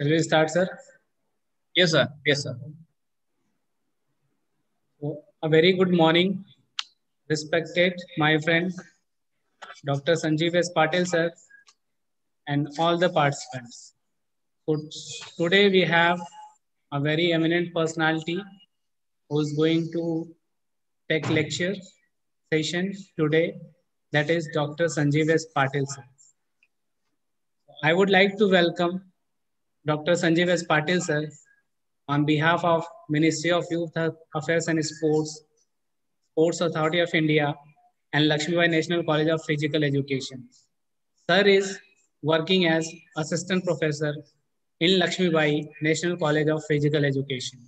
Shall we start, sir? Yes, sir. Yes, sir. A very good morning, respected my friend Dr. Sanjeev S. Patil, sir, and all the participants. So today we have a very eminent personality who is going to take lecture session today. That is Dr. Sanjeev S. Patil, sir. I would like to welcome Dr. Sanjeev S. Patil, sir, on behalf of Ministry of Youth Affairs and Sports, Sports Authority of India, and Lakshmi Bai National College of Physical Education. Sir is working as assistant professor in Lakshmi Bai National College of Physical Education.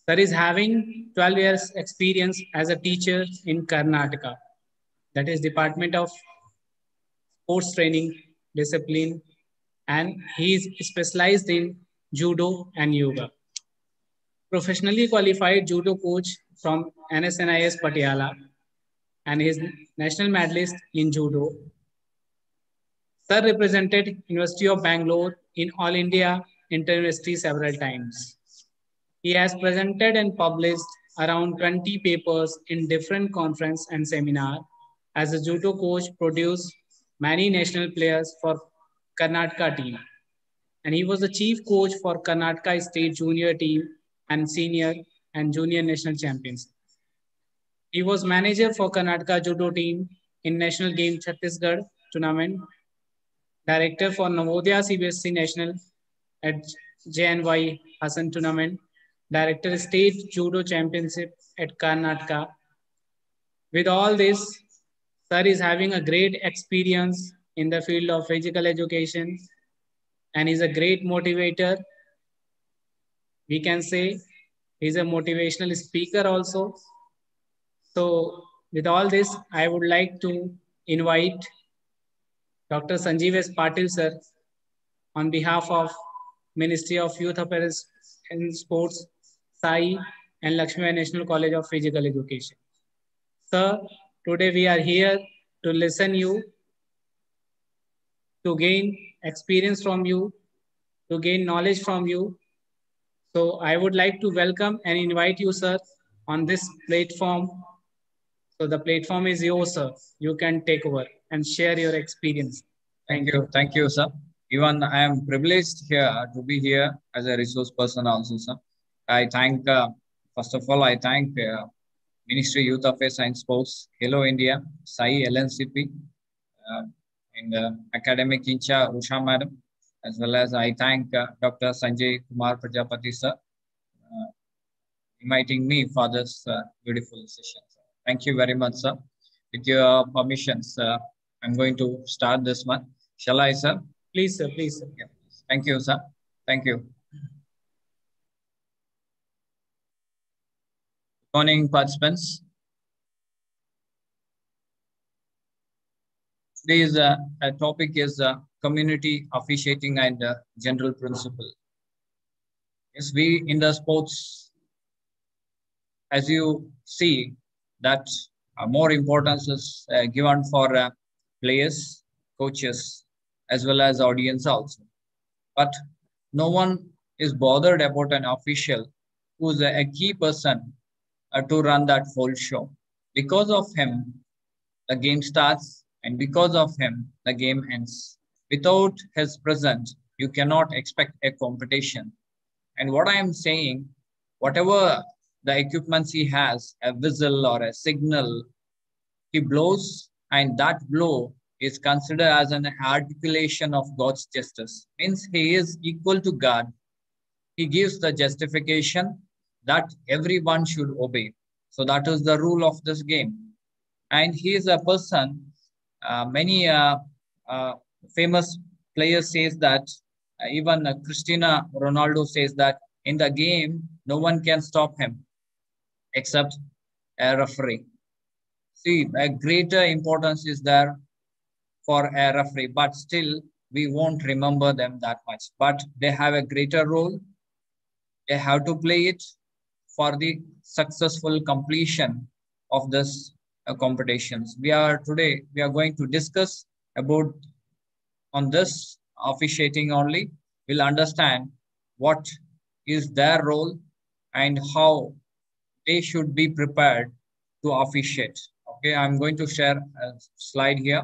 Sir is having 12 years experience as a teacher in Karnataka, that is Department of Sports Training Discipline, and he is specialized in judo and yoga. Professionally qualified judo coach from NSNIS Patiala, and is national medalist in judo. Sir represented University of Bangalore in All India Inter-University several times. He has presented and published around 20 papers in different conference and seminar. As a judo coach, produced many national players for Karnataka team. And he was the chief coach for Karnataka state junior team and senior and junior national champions. He was manager for Karnataka judo team in National Game Chhattisgarh tournament, director for Navodaya CBSC National at JNY Hassan tournament, director state judo championship at Karnataka. With all this, sir is having a great experience in the field of physical education and is a great motivator. We can say he's a motivational speaker also. So with all this, I would like to invite Dr. Sanjeev S. Patil, sir, on behalf of Ministry of Youth Affairs and Sports, SAI, and Lakshmi National College of Physical Education. Sir, today we are here to listen you, to gain experience from you, to gain knowledge from you. So I would like to welcome and invite you, sir, on this platform. So the platform is yours, sir. You can take over and share your experience. Thank you. Thank you, sir. Even I am privileged here to be here as a resource person also, sir. I thank, first of all, I thank Ministry Youth Affairs and Sports, Khelo India, SAI LNCP, uh, and academic in charge, Usha madam, as well as I thank Dr. Sanjay Kumar Prajapati, sir, inviting me for this beautiful session. Thank you very much, sir. With your permissions, I'm going to start this one. Shall I, sir? Please, sir. Please, sir. Yeah. Thank you, sir. Thank you. Good morning, participants. Today's topic is community officiating and general principle. Yes, we in the sports, as you see, that more importance is given for players, coaches, as well as audience also. But no one is bothered about an official who's a key person to run that whole show. Because of him, the game starts, and because of him, the game ends. Without his presence, you cannot expect a competition. And what I am saying, whatever the equipments he has, a whistle or a signal, he blows, and that blow is considered as an articulation of God's justice. Means he is equal to God. He gives the justification that everyone should obey. So that is the rule of this game. And he is a person, many famous players says that, even Cristiano Ronaldo says that in the game, no one can stop him except a referee. See, a greater importance is there for a referee, but still we won't remember them that much. But they have a greater role. They have to play it for the successful completion of this competitions. We are going to discuss about on this officiating only. will understand what is their role and how they should be prepared to officiate. Okay, I'm going to share a slide here.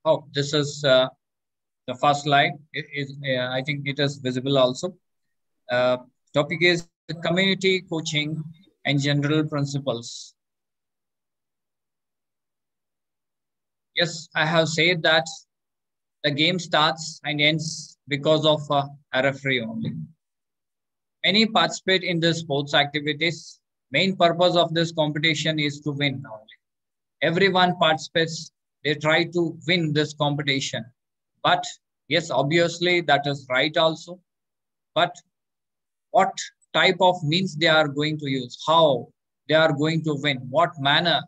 Oh, this is the first slide. I think it is visible also. Uh, Topic is community coaching and general principles. Yes, I have said that the game starts and ends because of a referee only. Many participate in the sports activities. Main purpose of this competition is to win only. Everyone participates. They try to win this competition. But yes, obviously that is right also. But what type of means they are going to use, how they are going to win, what manner,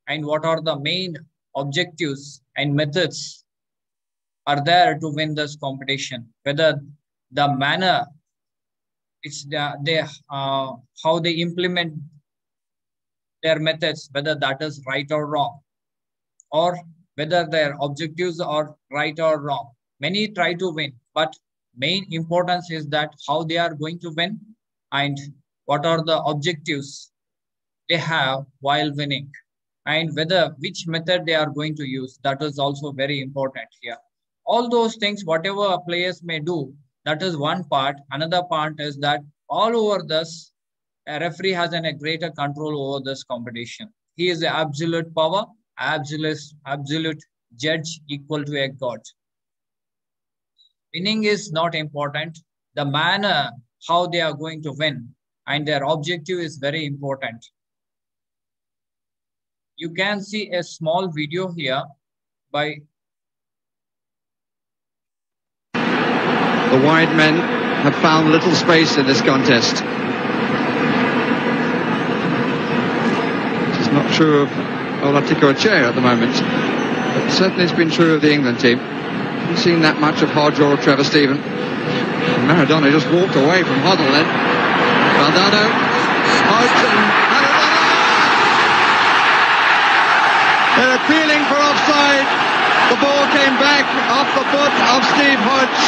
and what are the main objectives and methods are there to win this competition, whether the manner it's they how they implement their methods, whether that is right or wrong, or whether their objectives are right or wrong. Many try to win, but main importance is that how they are going to win and what are the objectives they have while winning, and whether which method they are going to use. That is also very important here. All those things, whatever players may do, that is one part. Another part is that all over this, a referee has a greater control over this competition. He is the absolute power, absolute judge equal to a god. Winning is not important. The manner how they are going to win and their objective is very important. You can see a small video here by the wide men have found little space in this contest. This is not true of Olatiko Chair at the moment, but certainly it's been true of the England team. Haven't seen that much of Hodge or Trevor Stephen. And Maradona just walked away from Hoddle then. Valdano, Hodge and Maradona! They're appealing for offside. The ball came back off the foot of Steve Hodge,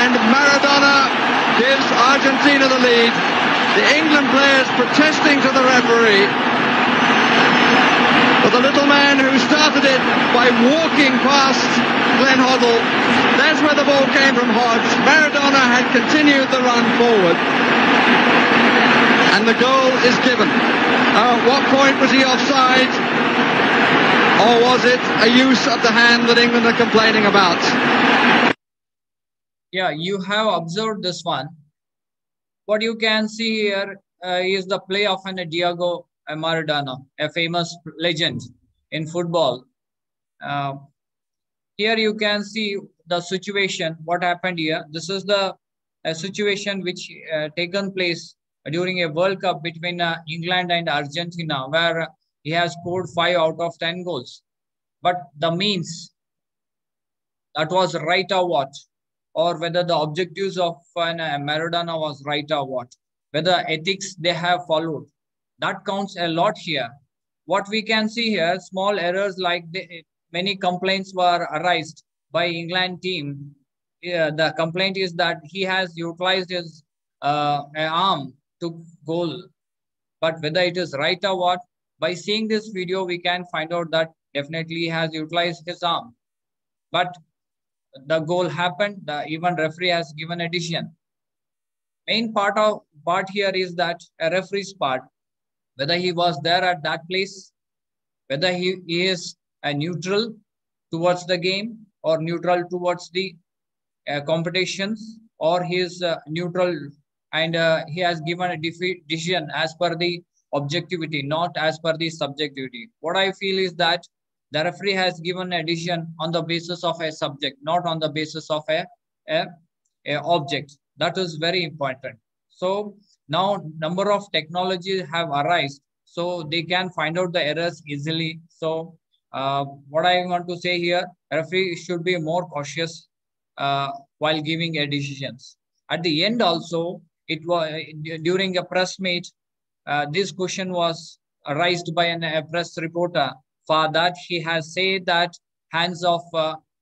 and Maradona gives Argentina the lead. The England players protesting to the referee. But the little man who started it by walking past Glenn Hoddle, that's where the ball came from Hodge. Maradona had continued the run forward, and the goal is given. At what point was he offside? Or was it a use of the hand that England are complaining about? Yeah, you have observed this one. What you can see here is the play of Diego Maradona, a famous legend in football. Here you can see the situation, what happened here. This is the situation which taken place during a World Cup between England and Argentina, where he has scored 5 out of 10 goals. But the means, that was right or what? Or whether the objectives of Maradona was right or what? Whether ethics they have followed. That counts a lot here. What we can see here, small errors like many complaints were raised by England team. The complaint is that he has utilized his arm to goal. But whether it is right or what, by seeing this video, we can find out that definitely he has utilized his arm. But the goal happened. The even referee has given a decision. Main part here is that a referee's part, whether he was there at that place, whether he is a neutral towards the game or neutral towards the competitions, or he is neutral and he has given a decision as per the objectivity, not as per the subjectivity. What I feel is that the referee has given a decision on the basis of a subject, not on the basis of a object. That is very important. So now number of technologies have arisen, so they can find out the errors easily. So What I want to say here, referee should be more cautious while giving a decisions. At the end also, it was during a press meet, this question was raised by a press reporter for that he has said that hands of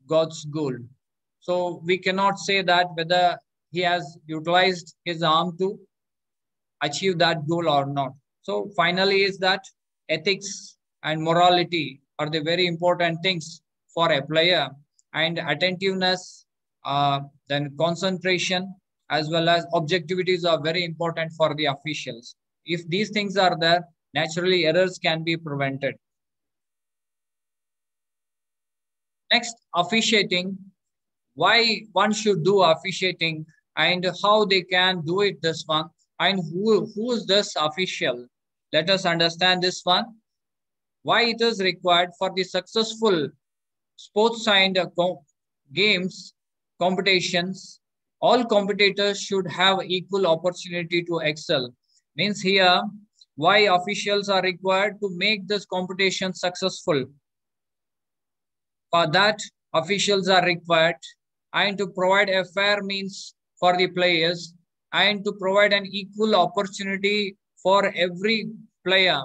God's goal. So we cannot say that whether he has utilized his arm to achieve that goal or not. So finally is that ethics and morality are the very important things for a player, and attentiveness, then concentration, as well as objectivities are very important for the officials. If these things are there, naturally errors can be prevented. Next, officiating. Why one should do officiating and how they can do it this one, and who is this official. Let us understand this one. Why it is required for the successful sports and games competitions. All competitors should have equal opportunity to excel. Means here, why officials are required to make this competition successful. For that, officials are required and to provide a fair means for the players and to provide an equal opportunity for every player.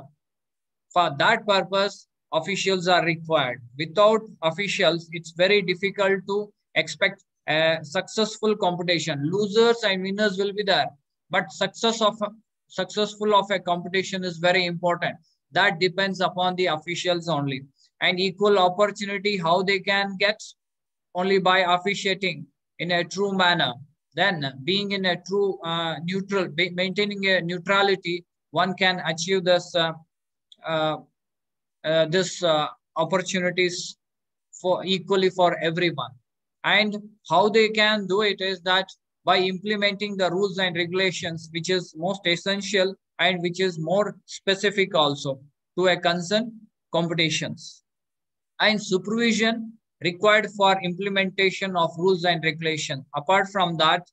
For that purpose, officials are required. Without officials, it's very difficult to expect a successful competition. Losers and winners will be there, but successful of a competition is very important. That depends upon the officials only. And equal opportunity, how they can get? Only by officiating in a true manner. Then being in a true neutral, maintaining a neutrality, one can achieve this opportunities for equally for everyone. And how they can do it is that by implementing the rules and regulations, which is most essential and which is more specific also to a concern competitions. And supervision required for implementation of rules and regulations. Apart from that,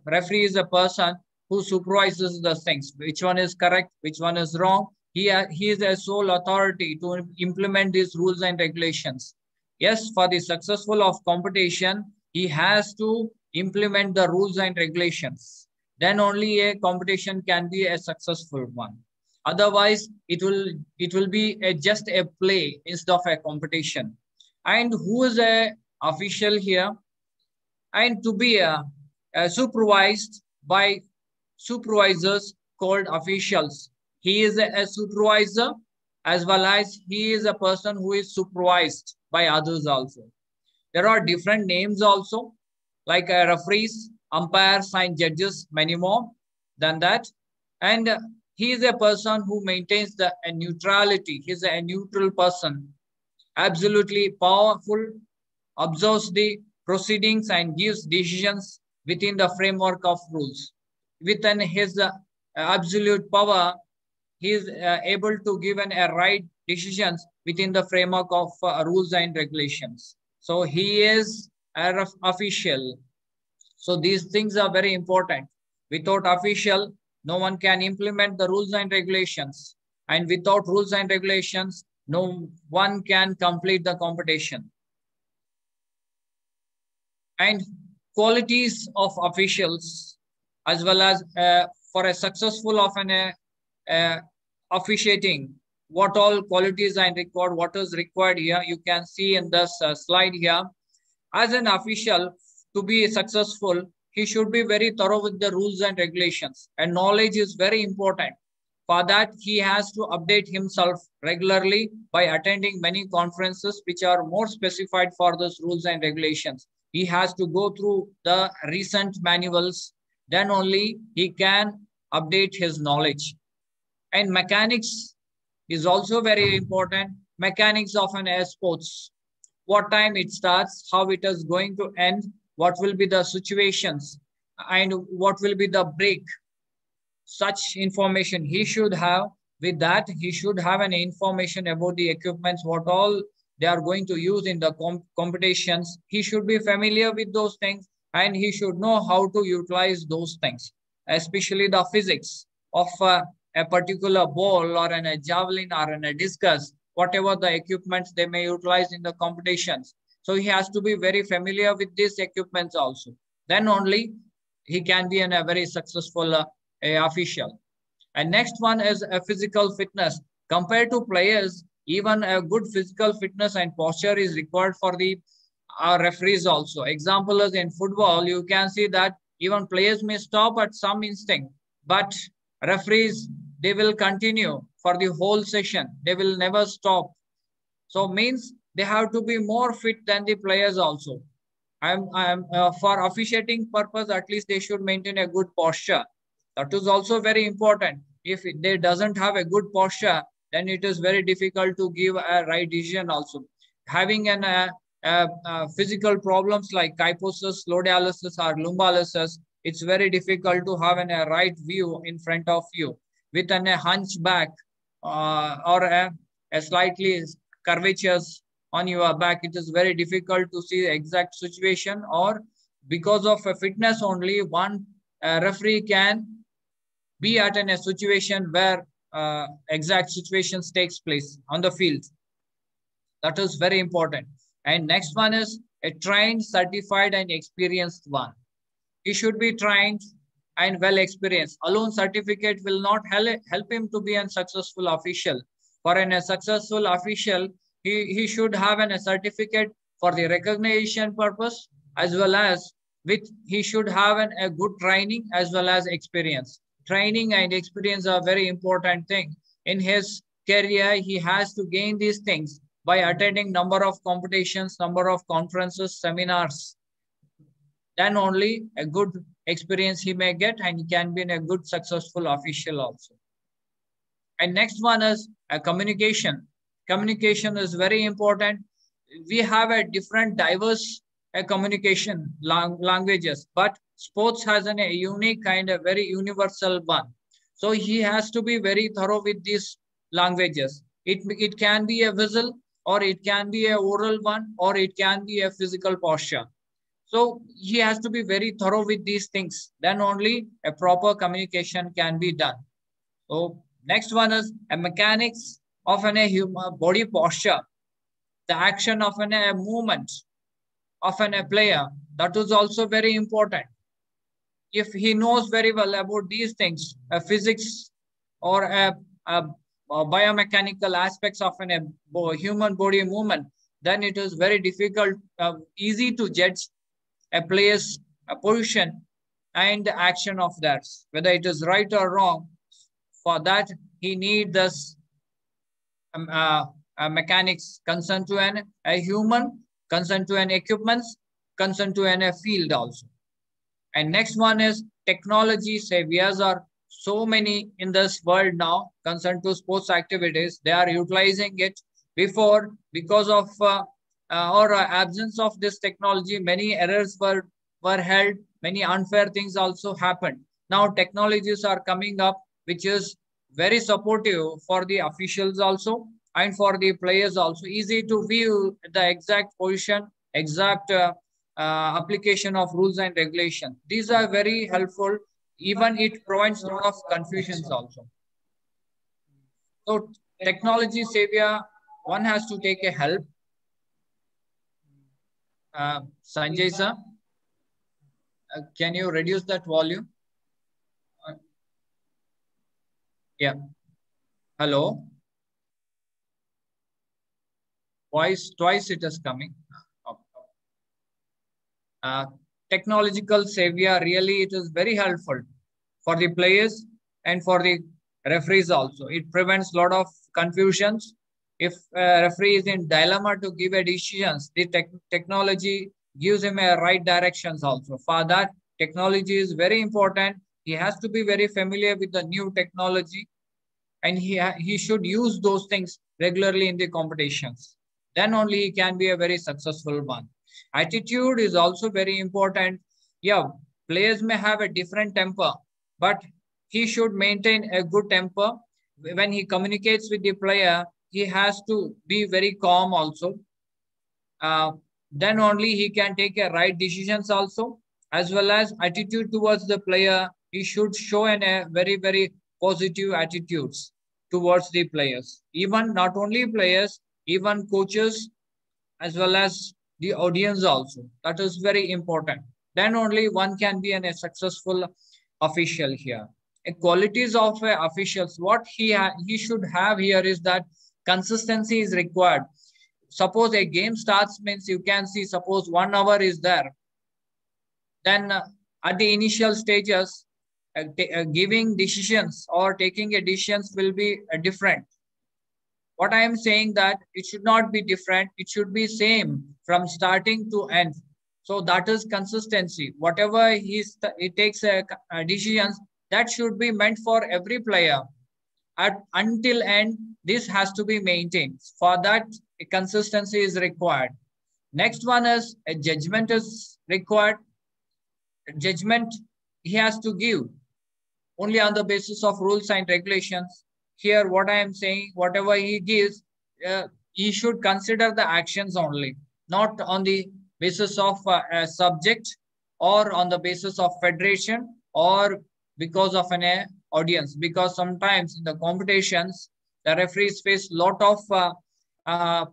referee is a person who supervises the things. Which one is correct, which one is wrong. He is a sole authority to implement these rules and regulations. Yes, for the successful of competition, he has to implement the rules and regulations. Then only a competition can be a successful one. Otherwise, it will be just a play instead of a competition. And who is a official here? And to be supervised by supervisors called officials. He is a supervisor as well as he is a person who is supervised by others also. There are different names also, like referees, umpires, and judges, many more than that. And he is a person who maintains the neutrality. He is a neutral person, absolutely powerful, observes the proceedings and gives decisions within the framework of rules. Within his absolute power, he is able to give a right decisions within the framework of rules and regulations. So he is an official. So these things are very important. Without official, no one can implement the rules and regulations. And without rules and regulations, no one can complete the competition. And qualities of officials, as well as for a successful of an officiating, what all qualities are required, what is required here, you can see in this slide here. As an official, to be successful, he should be very thorough with the rules and regulations, and knowledge is very important. For that, he has to update himself regularly by attending many conferences which are more specified for those rules and regulations. He has to go through the recent manuals, then only he can update his knowledge. And mechanics is also very important. Mechanics of an air sports. What time it starts, how it is going to end, what will be the situations, and what will be the break. Such information he should have. With that, he should have an information about the equipments, what all they are going to use in the competitions. He should be familiar with those things and he should know how to utilize those things, especially the physics of a particular ball or a javelin or a discus. whatever the equipments they may utilize in the competitions. So he has to be very familiar with these equipments also. Then only he can be a very successful official. And next one is a physical fitness. Compared to players, even a good physical fitness and posture is required for the referees also. Example is in football, you can see that even players may stop at some instinct, but referees, they will continue for the whole session. They will never stop. So means they have to be more fit than the players also. For officiating purpose, at least they should maintain a good posture. That is also very important. If they doesn't have a good posture, then it is very difficult to give a right decision also. Having physical problems like kyphosis, low dialysis, or lumbalysis, it's very difficult to have a right view in front of you. With a hunchback or a slightly curvatures on your back, it is very difficult to see the exact situation, or because of a fitness only, one referee can be at a situation where exact situations takes place on the field. That is very important. And next one is a trained, certified, and experienced one. He should be trained and well experienced. Alone certificate will not help him to be a successful official. For a successful official, he should have a certificate for the recognition purpose, as well as he should have a good training as well as experience. Training and experience are very important thing. In his career, he has to gain these things by attending number of competitions, number of conferences, seminars. Then only a good experience he may get, and he can be a good successful official also. And next one is communication. Communication is very important. We have a different diverse communication languages, but sports has a unique kind of very universal one. So he has to be very thorough with these languages. It can be a visual, or it can be a oral one, or it can be a physical posture. So he has to be very thorough with these things. Then only a proper communication can be done. So next one is a mechanics of a human body posture, the action of a movement of a player. That is also very important. If he knows very well about these things, physics or biomechanical aspects of a human body movement, then it is very difficult, easy to judge a player's position and the action of that, whether it is right or wrong. For that, he needs this mechanics concerned to a human, concerned to an equipment, concerned to a field also. And next one is technology saviors. Are so many in this world now concerned to sports activities. They are utilizing it. Before, because of or absence of this technology, many errors were held, many unfair things also happened. Now technologies are coming up, which is very supportive for the officials also and for the players also. Easy to view the exact position, exact application of rules and regulations. These are very helpful. Even it prevents a lot of confusions also. So technology savior, one has to take a help. Sanjay sir, can you reduce that volume? Yeah. Hello. Twice it is coming. Technological savior, really it is very helpful for the players and for the referees also. It prevents a lot of confusions. If a referee is in dilemma to give a decisions, the technology gives him a right directions also. For that, technology is very important. He has to be very familiar with the new technology, and he should use those things regularly in the competitions. Then only he can be a very successful one. Attitude is also very important. Yeah, players may have a different temper, but he should maintain a good temper. When he communicates with the player, he has to be very calm also. Then only he can take a right decisions also, as well as attitude towards the player. He should show a very, very positive attitudes. towards the players. Even not only players, even coaches as well as the audience also. That is very important. Then only one can be a successful official here. Qualities of officials, what he should have here is that consistency is required. Suppose a game starts, means you can see, suppose 1 hour is there. Then at the initial stages, giving decisions or taking a decisions will be different. What I am saying that it should not be different. It should be same from starting to end. So that is consistency. Whatever he takes decisions, that should be meant for every player. Until end, this has to be maintained. For that, a consistency is required. Next one is a judgment is required. Judgment he has to give only on the basis of rules and regulations. Here, what I am saying, whatever he gives, he should consider the actions only, not on the basis of a subject or on the basis of federation or because of an audience. Because sometimes in the competitions, the referees face a lot of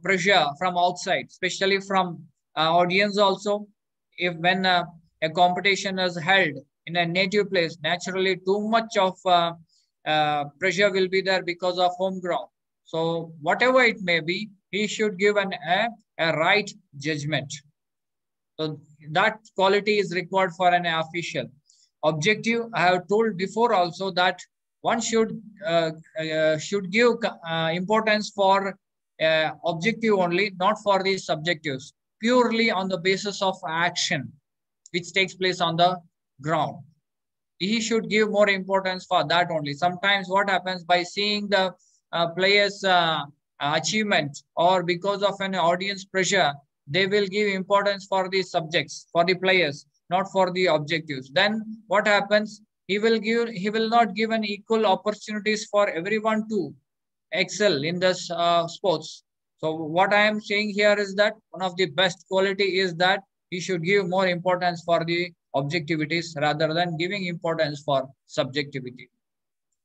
pressure from outside, especially from audience also. If when a competition is held in a native place, naturally too much of pressure will be there because of home ground. So whatever it may be, he should give a right judgment. So that quality is required for an official. Objective, I have told before also that one should give importance for objective only, not for the subjectives, purely on the basis of action which takes place on the ground. He should give more importance for that only. Sometimes what happens, by seeing the players' achievement or because of an audience pressure, they will give importance for the subjects, for the players, not for the objectives. Then what happens? He will not give an equal opportunities for everyone to excel in this sports. So what I am saying here is that one of the best quality is that he should give more importance for the objectivities rather than giving importance for subjectivity.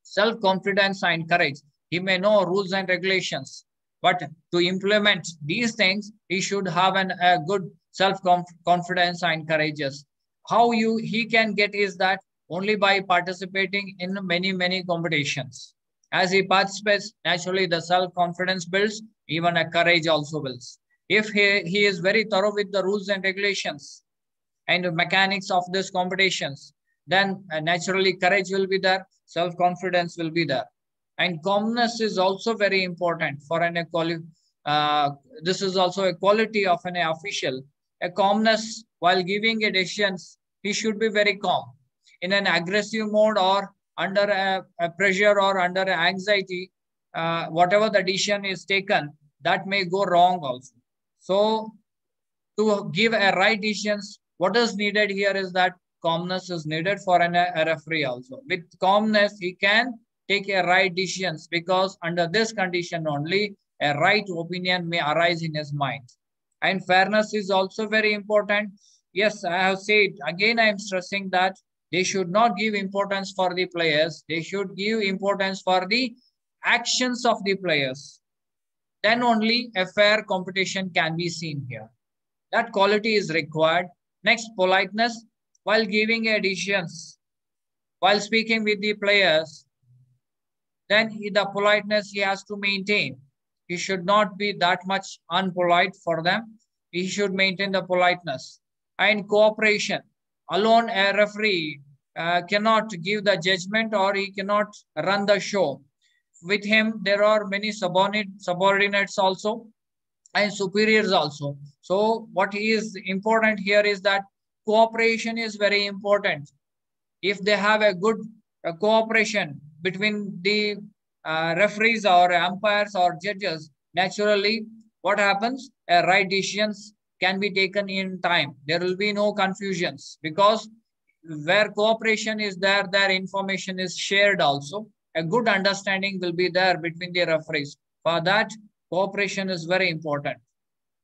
Self-confidence and courage. He may know rules and regulations, but to implement these things, he should have a good self-confidence and courageous. How he can get is that only by participating in many competitions. As he participates, naturally the self-confidence builds, even a courage also builds. If he is very thorough with the rules and regulations and the mechanics of these competitions, then naturally courage will be there, self-confidence will be there. And calmness is also very important for an this is also a quality of an official. A calmness while giving a decisions, he should be very calm. In an aggressive mode or under a pressure or under anxiety, whatever the decision is taken, that may go wrong also. So to give a right decisions, what is needed here is that calmness is needed for a referee also. With calmness, he can take a right decisions because under this condition only, a right opinion may arise in his mind. And fairness is also very important. Yes, I have said, again, I am stressing that they should not give importance for the players. They should give importance for the actions of the players. Then only a fair competition can be seen here. That quality is required. Next, politeness while giving decisions, while speaking with the players, then the politeness he has to maintain. He should not be that much unpolite for them. He should maintain the politeness. And cooperation. Alone, a referee cannot give the judgment or he cannot run the show. With him, there are many subordinates also and superiors also. So what is important here is that cooperation is very important. If they have a good cooperation between the referees or umpires or judges, naturally what happens? Right decisions can be taken in time. There will be no confusions because where cooperation is there, their information is shared also. A good understanding will be there between the referees. For that, cooperation is very important.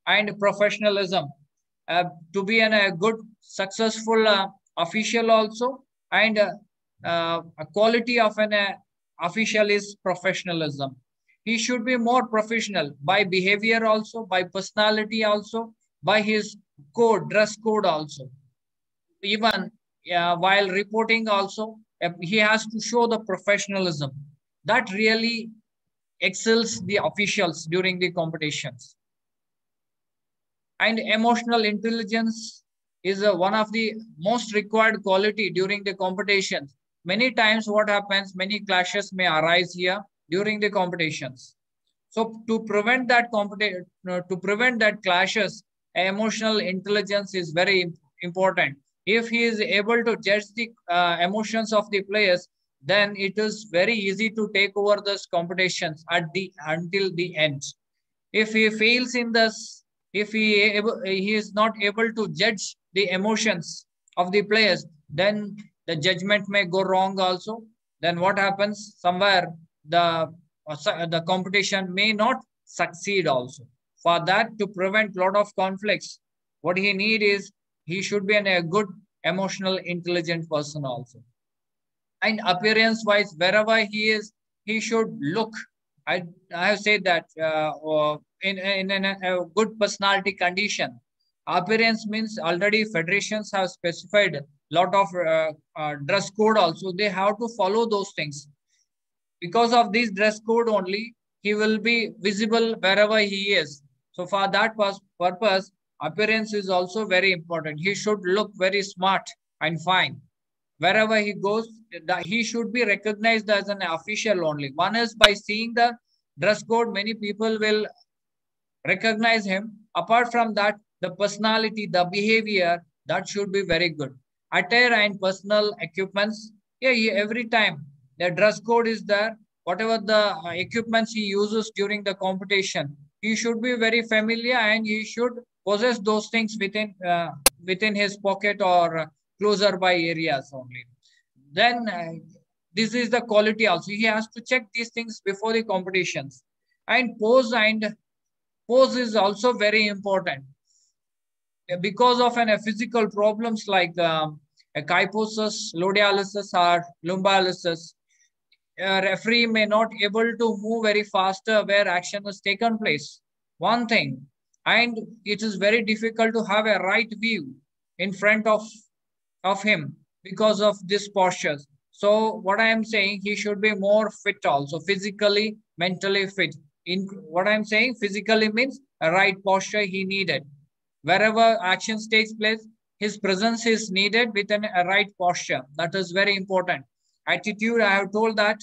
And professionalism. To be a good, successful official also, and a quality of an official is professionalism. He should be more professional by behavior also, by personality also, by his code, dress code also. Even while reporting also, he has to show the professionalism that really excels the officials during the competitions. And emotional intelligence is one of the most required quality during the competitions. Many times what happens, many clashes may arise here during the competitions. So to prevent that to prevent that clashes, emotional intelligence is very important. If he is able to judge the emotions of the players, then it is very easy to take over those competitions until the end. If he fails in this, if he is not able to judge the emotions of the players, then the judgment may go wrong also. Then what happens? Somewhere the competition may not succeed also. For that, to prevent lot of conflicts, what he need is he should be a good emotional intelligent person also. And appearance wise, wherever he is, he should look, I have said that in a good personality condition. Appearance means already federations have specified a lot of dress code also. They have to follow those things. Because of this dress code only, he will be visible wherever he is. So for that purpose, appearance is also very important. He should look very smart and fine. Wherever he goes, he should be recognized as an official only. One is by seeing the dress code, many people will recognize him. Apart from that, the personality, the behavior, that should be very good. Attire and personal equipments, yeah, every time the dress code is there. Whatever the equipments he uses during the competition, he should be very familiar and he should possess those things within his pocket or closer by areas only. Then this is the quality also. He has to check these things before the competitions. And pose is also very important. Because of an physical problems like a kyphosis, lodialysis, or lumballysis, a referee may not able to move very faster where action has taken place. One thing, and it is very difficult to have a right view in front of him because of this postures. So what I am saying, he should be more fit also, physically, mentally fit. In what I am saying, physically means a right posture he needed. Wherever actions takes place, his presence is needed within a right posture. That is very important. Attitude, I have told that.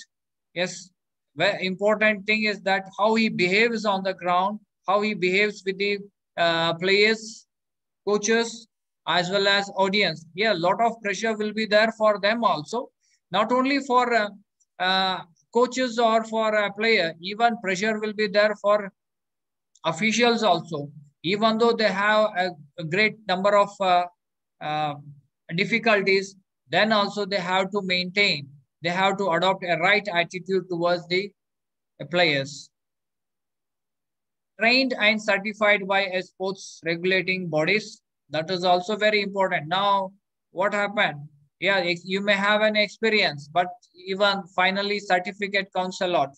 Yes, very important thing is that how he behaves on the ground, how he behaves with the players, coaches, as well as audience. Yeah, a lot of pressure will be there for them also. Not only for coaches or for a player, even pressure will be there for officials also. Even though they have a great number of uh, difficulties, then also they have to maintain, they have to adopt a right attitude towards the players. Trained and certified by a sports regulating bodies. That is also very important. Now, what happened? Yeah, you may have an experience, but even finally certificate counts a lot.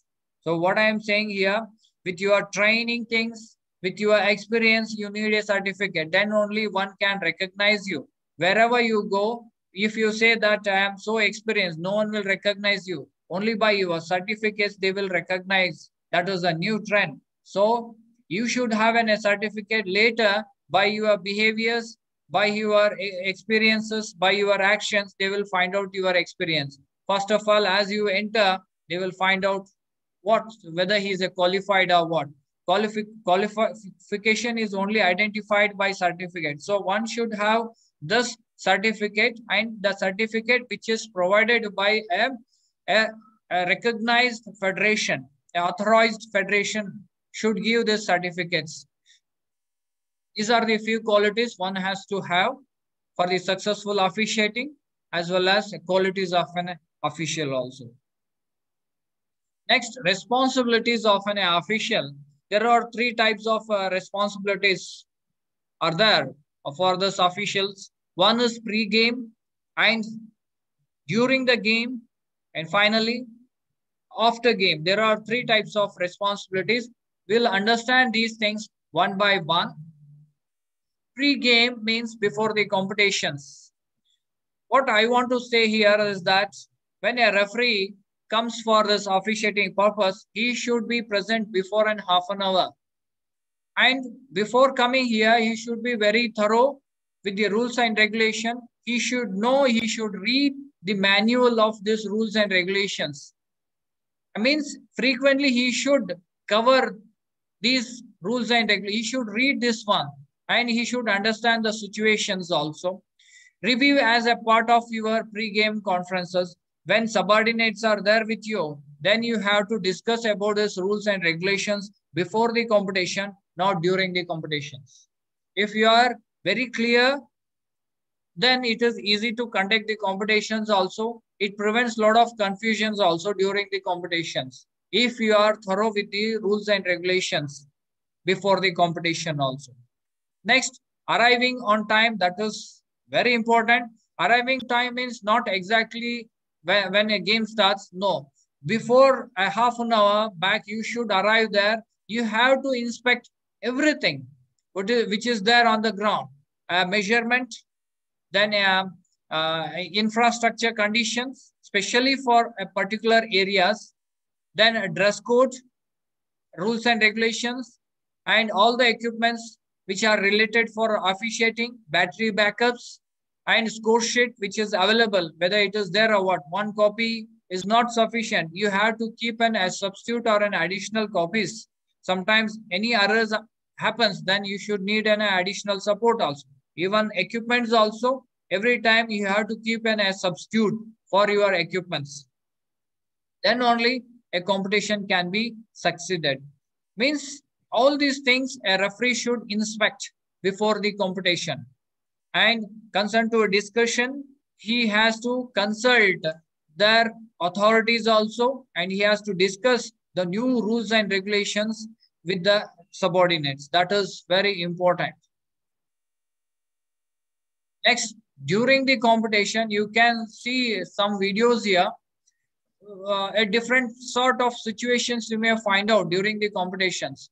So what I am saying here, with your training things, with your experience, you need a certificate. Then only one can recognize you. Wherever you go, if you say that I am so experienced, no one will recognize you. Only by your certificates, they will recognize. That is a new trend. So you should have a certificate later by your behaviors, by your experiences, by your actions, they will find out your experience. First of all, as you enter, they will find out whether he is a qualified or what. Qualification is only identified by certificate. So one should have this certificate, and the certificate which is provided by a recognized federation, an authorized federation should give these certificates. These are the few qualities one has to have for the successful officiating, as well as the qualities of an official also. Next, responsibilities of an official. There are three types of responsibilities are there for those officials. One is pre-game and during the game, and finally after game. There are three types of responsibilities. We'll understand these things one by one. Pre-game means before the competitions. What I want to say here is that when a referee comes for this officiating purpose, he should be present before and half an hour. And before coming here, he should be very thorough with the rules and regulation. He should know, he should read the manual of these rules and regulations. I means frequently he should cover these rules and regulations. He should read this one and he should understand the situations also. Review as a part of your pre-game conferences. When subordinates are there with you, then you have to discuss about these rules and regulations before the competition, not during the competitions. If you are very clear, then it is easy to conduct the competitions also. It prevents a lot of confusions also during the competitions. If you are thorough with the rules and regulations before the competition also. Next, arriving on time, that is very important. Arriving time means not exactly when a game starts. No, before a half an hour back, you should arrive there. You have to inspect everything which is there on the ground. Measurement, then infrastructure conditions, especially for a particular areas, then a dress code, rules and regulations, and all the equipments which are related for officiating, battery backups, and score sheet which is available, whether it is there or what. One copy is not sufficient. You have to keep a substitute or an additional copies. Sometimes any errors happens, then you should need an additional support also. Even equipments also, every time you have to keep a substitute for your equipments. Then only a competition can be succeeded. Means all these things a referee should inspect before the competition. And concerned to a discussion, he has to consult their authorities also, and he has to discuss the new rules and regulations with the subordinates. That is very important. Next, during the competition, you can see some videos here. A different sort of situations you may find out during the competitions.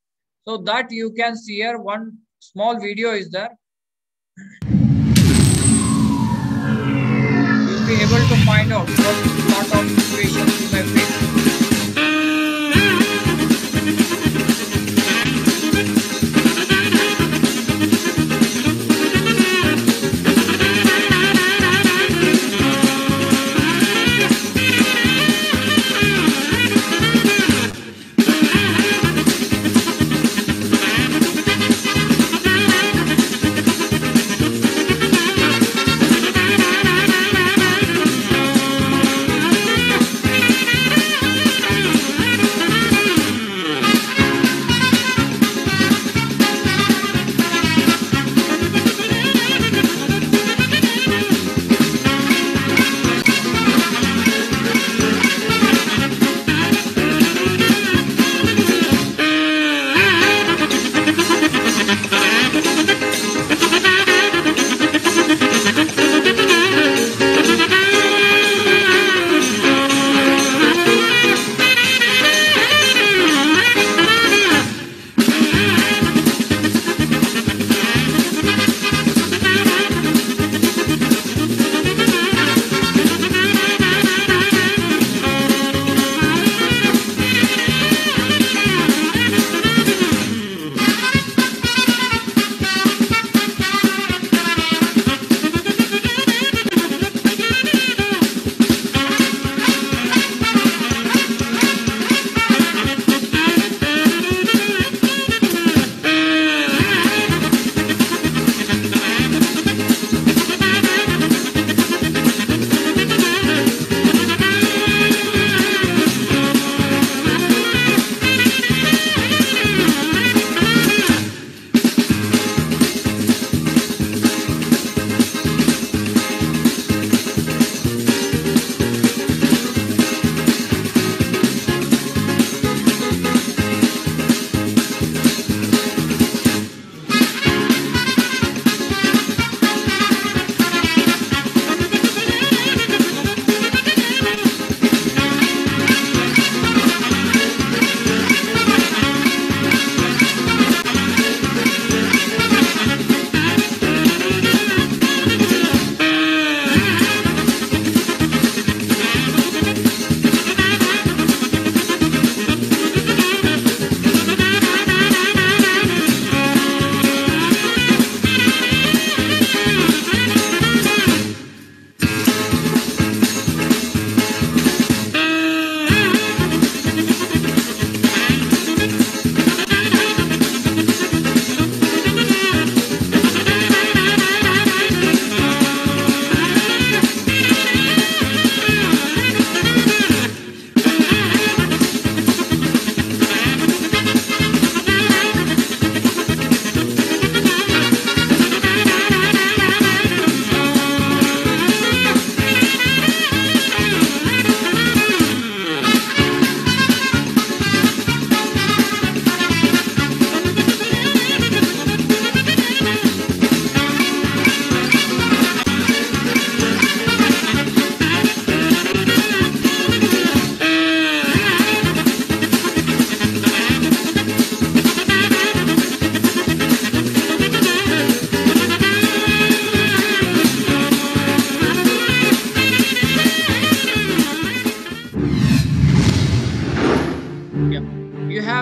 So that you can see here, one small video is there. You'll be able to find out what sort of situations you may face.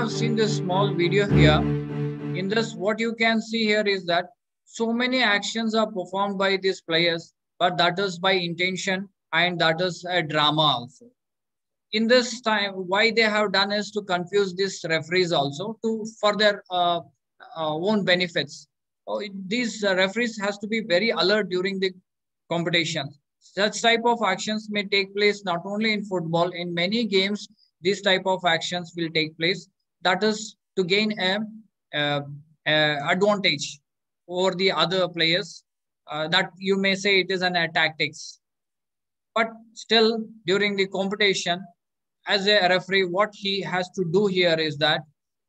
have seen this small video here. In this, what you can see here is that so many actions are performed by these players, but that is by intention and that is a drama also. In this time, why they have done is to confuse these referees also to for their own benefits. These referees has to be very alert during the competition. Such type of actions may take place not only in football, in many games, this type of actions will take place. That is to gain a advantage over the other players. That you may say it is an tactics. But still, during the competition, as a referee, what he has to do here is that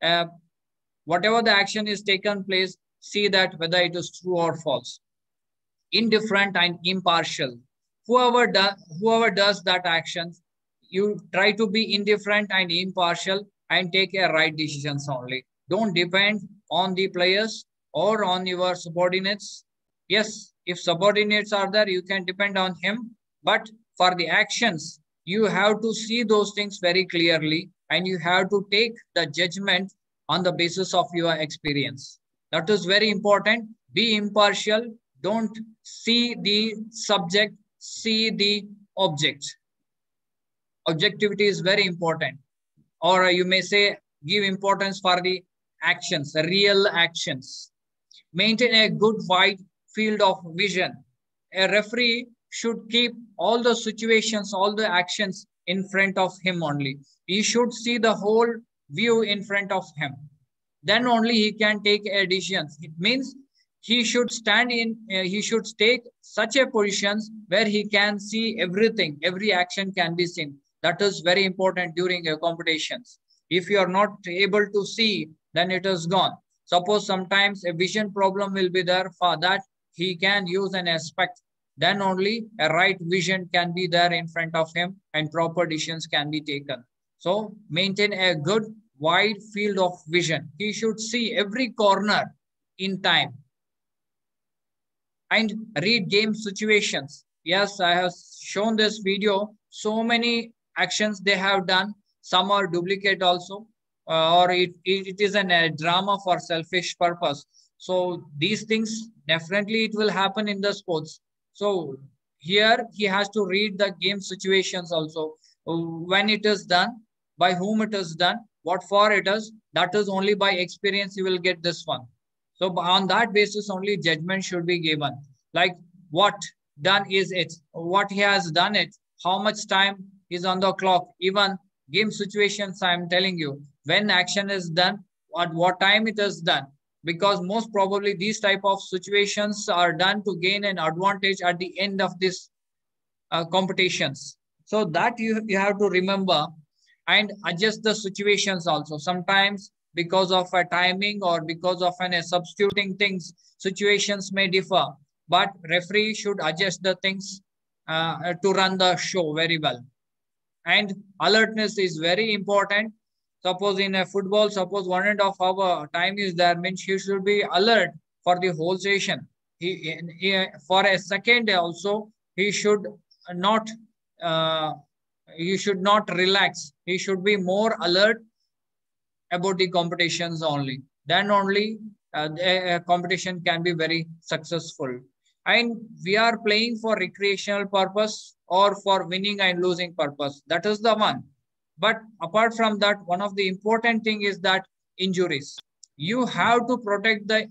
uh, whatever the action is taken place, see that whether it is true or false, indifferent and impartial. Whoever does that action, you try to be indifferent and impartial and take a right decisions only. Don't depend on the players or on your subordinates. Yes, if subordinates are there, you can depend on him. But for the actions, you have to see those things very clearly and you have to take the judgment on the basis of your experience. That is very important. Be impartial. Don't see the subject, see the object. Objectivity is very important. Or you may say, give importance for the actions, real actions. Maintain a good wide field of vision. A referee should keep all the situations, all the actions in front of him only. He should see the whole view in front of him. Then only he can take a decision. It means he should he should take such a position where he can see everything, every action can be seen. That is very important during a competitions. If you are not able to see, then it is gone. Suppose sometimes a vision problem will be there, for that he can use an aspect. Then only a right vision can be there in front of him and proper decisions can be taken. So maintain a good wide field of vision. He should see every corner in time and read game situations. Yes, I have shown this video. So many actions they have done. Some are duplicate also, or it is a drama for selfish purpose. So these things, definitely it will happen in the sports. So here he has to read the game situations also. When it is done, by whom it is done, what for it is, that is only by experience you will get this one. So on that basis only judgment should be given. Like what done is it, what he has done it, how much time is on the clock, even game situations I am telling you, when action is done, at what time it is done. Because most probably these type of situations are done to gain an advantage at the end of this competitions. So that you have to remember and adjust the situations also. Sometimes because of a timing or because of a substituting things, situations may differ. But referee should adjust the things to run the show very well. And alertness is very important. Suppose in a football, suppose 1.5 hour time is there, means he should be alert for the whole session. For a second also, he should not relax. He should be more alert about the competitions only. Then only a competition can be very successful. And we are playing for recreational purpose or for winning and losing purpose. That is the one. But apart from that, one of the important thing is that injuries. You have to protect the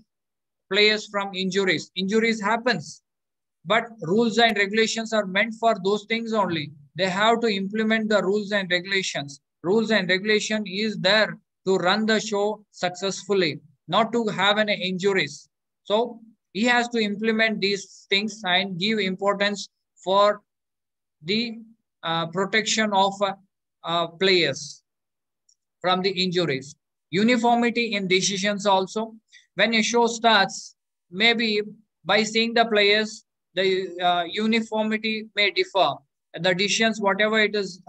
players from injuries. Injuries happens, but rules and regulations are meant for those things only. They have to implement the rules and regulations. Rules and regulation is there to run the show successfully, not to have any injuries. So he has to implement these things and give importance for the protection of players from the injuries. Uniformity in decisions also. When a show starts, maybe by seeing the players, the uniformity may differ. The decisions, whatever it is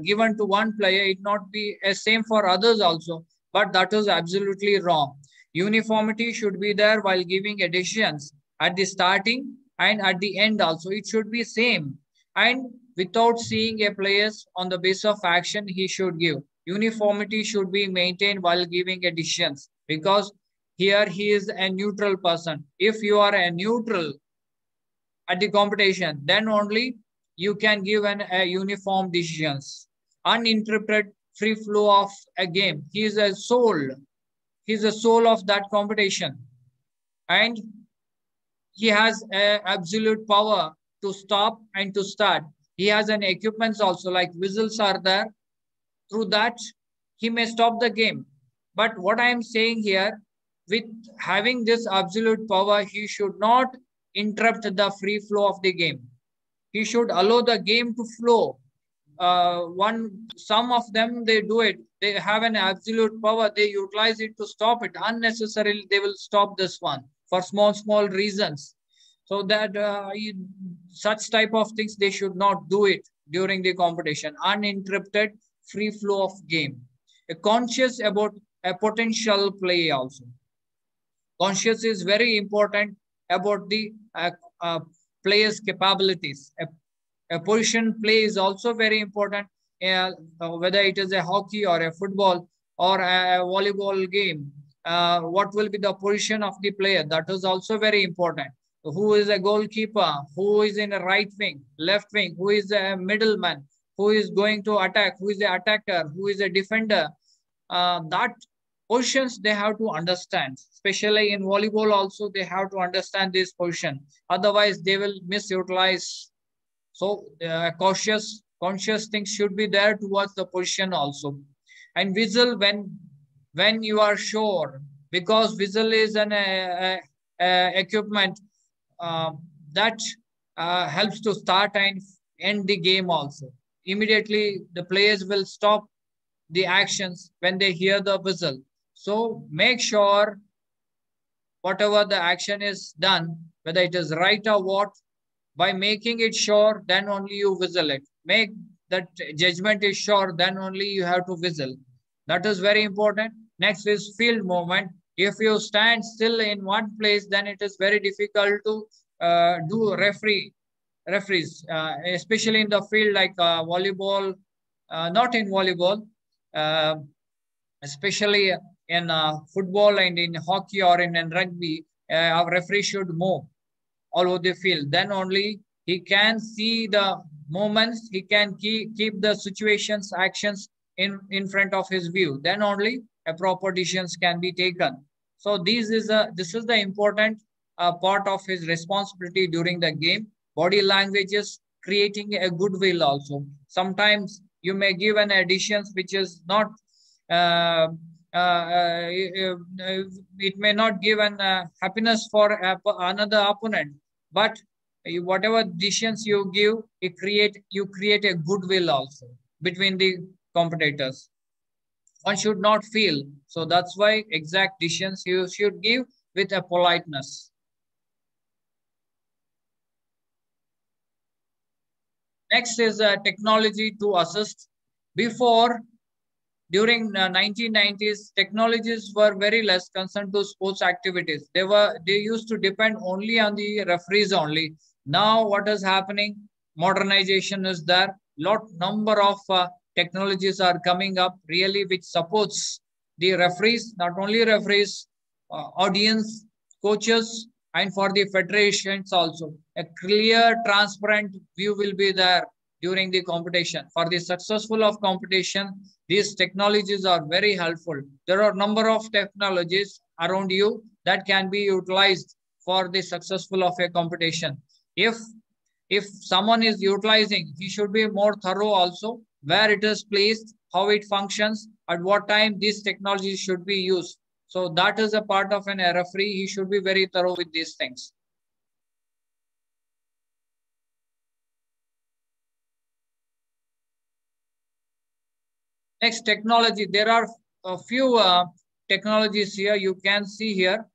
given to one player, it not be the same for others also. But that is absolutely wrong. Uniformity should be there while giving a decisions at the starting and at the end also. It should be same. And without seeing a players on the basis of action, he should give. uniformity should be maintained while giving a decisions, because here he is a neutral person. If you are a neutral at the competition, then only you can give a uniform decisions. Uninterrupted free flow of a game. He is a soul. He is the soul of that competition. And he has absolute power to stop and to start. He has an equipments also, like whistles are there. Through that, he may stop the game. But what I am saying here, with having this absolute power, he should not interrupt the free flow of the game. He should allow the game to flow. Some of them, they do it. They have an absolute power. They utilize it to stop it. Unnecessarily, they will stop this one for small reasons. So that such type of things, they should not do it during the competition. Uninterrupted free flow of game. A conscious about a potential play also. Conscious is very important about the player's capabilities. A position play is also very important, whether it is a hockey or a football or a volleyball game. What will be the position of the player? That is also very important. Who is a goalkeeper? Who is in a right wing, left wing? Who is a middleman? Who is going to attack? Who is the attacker? Who is a defender? That positions they have to understand. Especially in volleyball also, they have to understand this position. Otherwise, they will misutilize. So conscious things should be there towards the position also. And whistle when you are sure, because whistle is an equipment that helps to start and end the game also. Immediately, the players will stop the actions when they hear the whistle. So make sure whatever the action is done, whether it is right or what, by making it sure, then only you whistle it. Make that judgment is sure, then only you have to whistle. That is very important. Next is field movement. If you stand still in one place, then it is very difficult to do referees, especially in the field like volleyball, not in volleyball, especially in football and in hockey or in rugby, our referee should move all over the field. Then only he can see the moments, he can keep the situations, actions in front of his view. Then only a proper decisions can be taken. So this is the important part of his responsibility during the game. Body languages, creating a goodwill also. Sometimes you may give an additions which is not it may not give an happiness for another opponent, but whatever decisions you give, you create a goodwill also between the competitors. One should not feel. So that's why exact decisions you should give with a politeness. Next is technology to assist. During 1990s, technologies were very less concerned to sports activities. They used to depend only on the referees only. Now what is happening? Modernization is there. Number of technologies are coming up really, which supports the referees, not only referees, audience, coaches, and for the federations also. A clear, transparent view will be there during the competition. For the successful of competition, these technologies are very helpful. There are a number of technologies around you that can be utilized for the successful of a competition. If someone is utilizing, he should be more thorough also, where it is placed, how it functions, at what time this technology should be used. So that is a part of a referee. He should be very thorough with these things. Next, technology. There are a few technologies here. You can see here.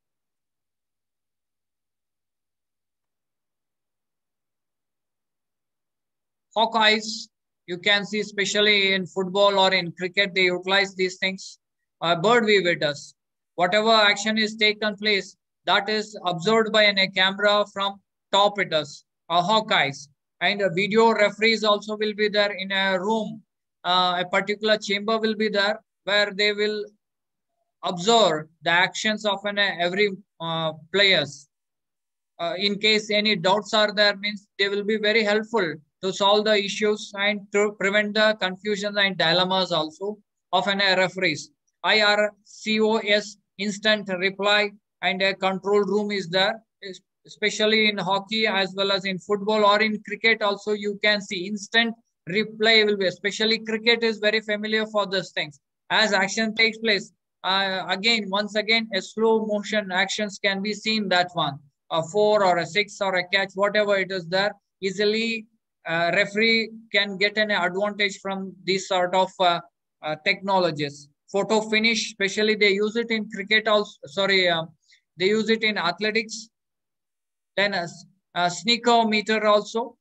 Hawkeyes, you can see especially in football or in cricket, they utilize these things. Bird viewers, whatever action is taken place, that is observed by a camera from top it is, Hawkeyes. And video referees also will be there in a room a particular chamber will be there where they will observe the actions of every players. In case any doubts are there, means they will be very helpful to solve the issues and to prevent the confusion and dilemmas also of referees. IRCOS, instant reply, and a control room is there, especially in hockey as well as in football or in cricket also. You can see instant reply will be, especially cricket is very familiar for these things. As action takes place, once again, a slow motion actions can be seen, that one, a 4 or a 6 or a catch, whatever it is there, easily referee can get an advantage from these sort of technologies. Photo finish, especially they use it in cricket also, they use it in athletics. Then a sneaker meter also,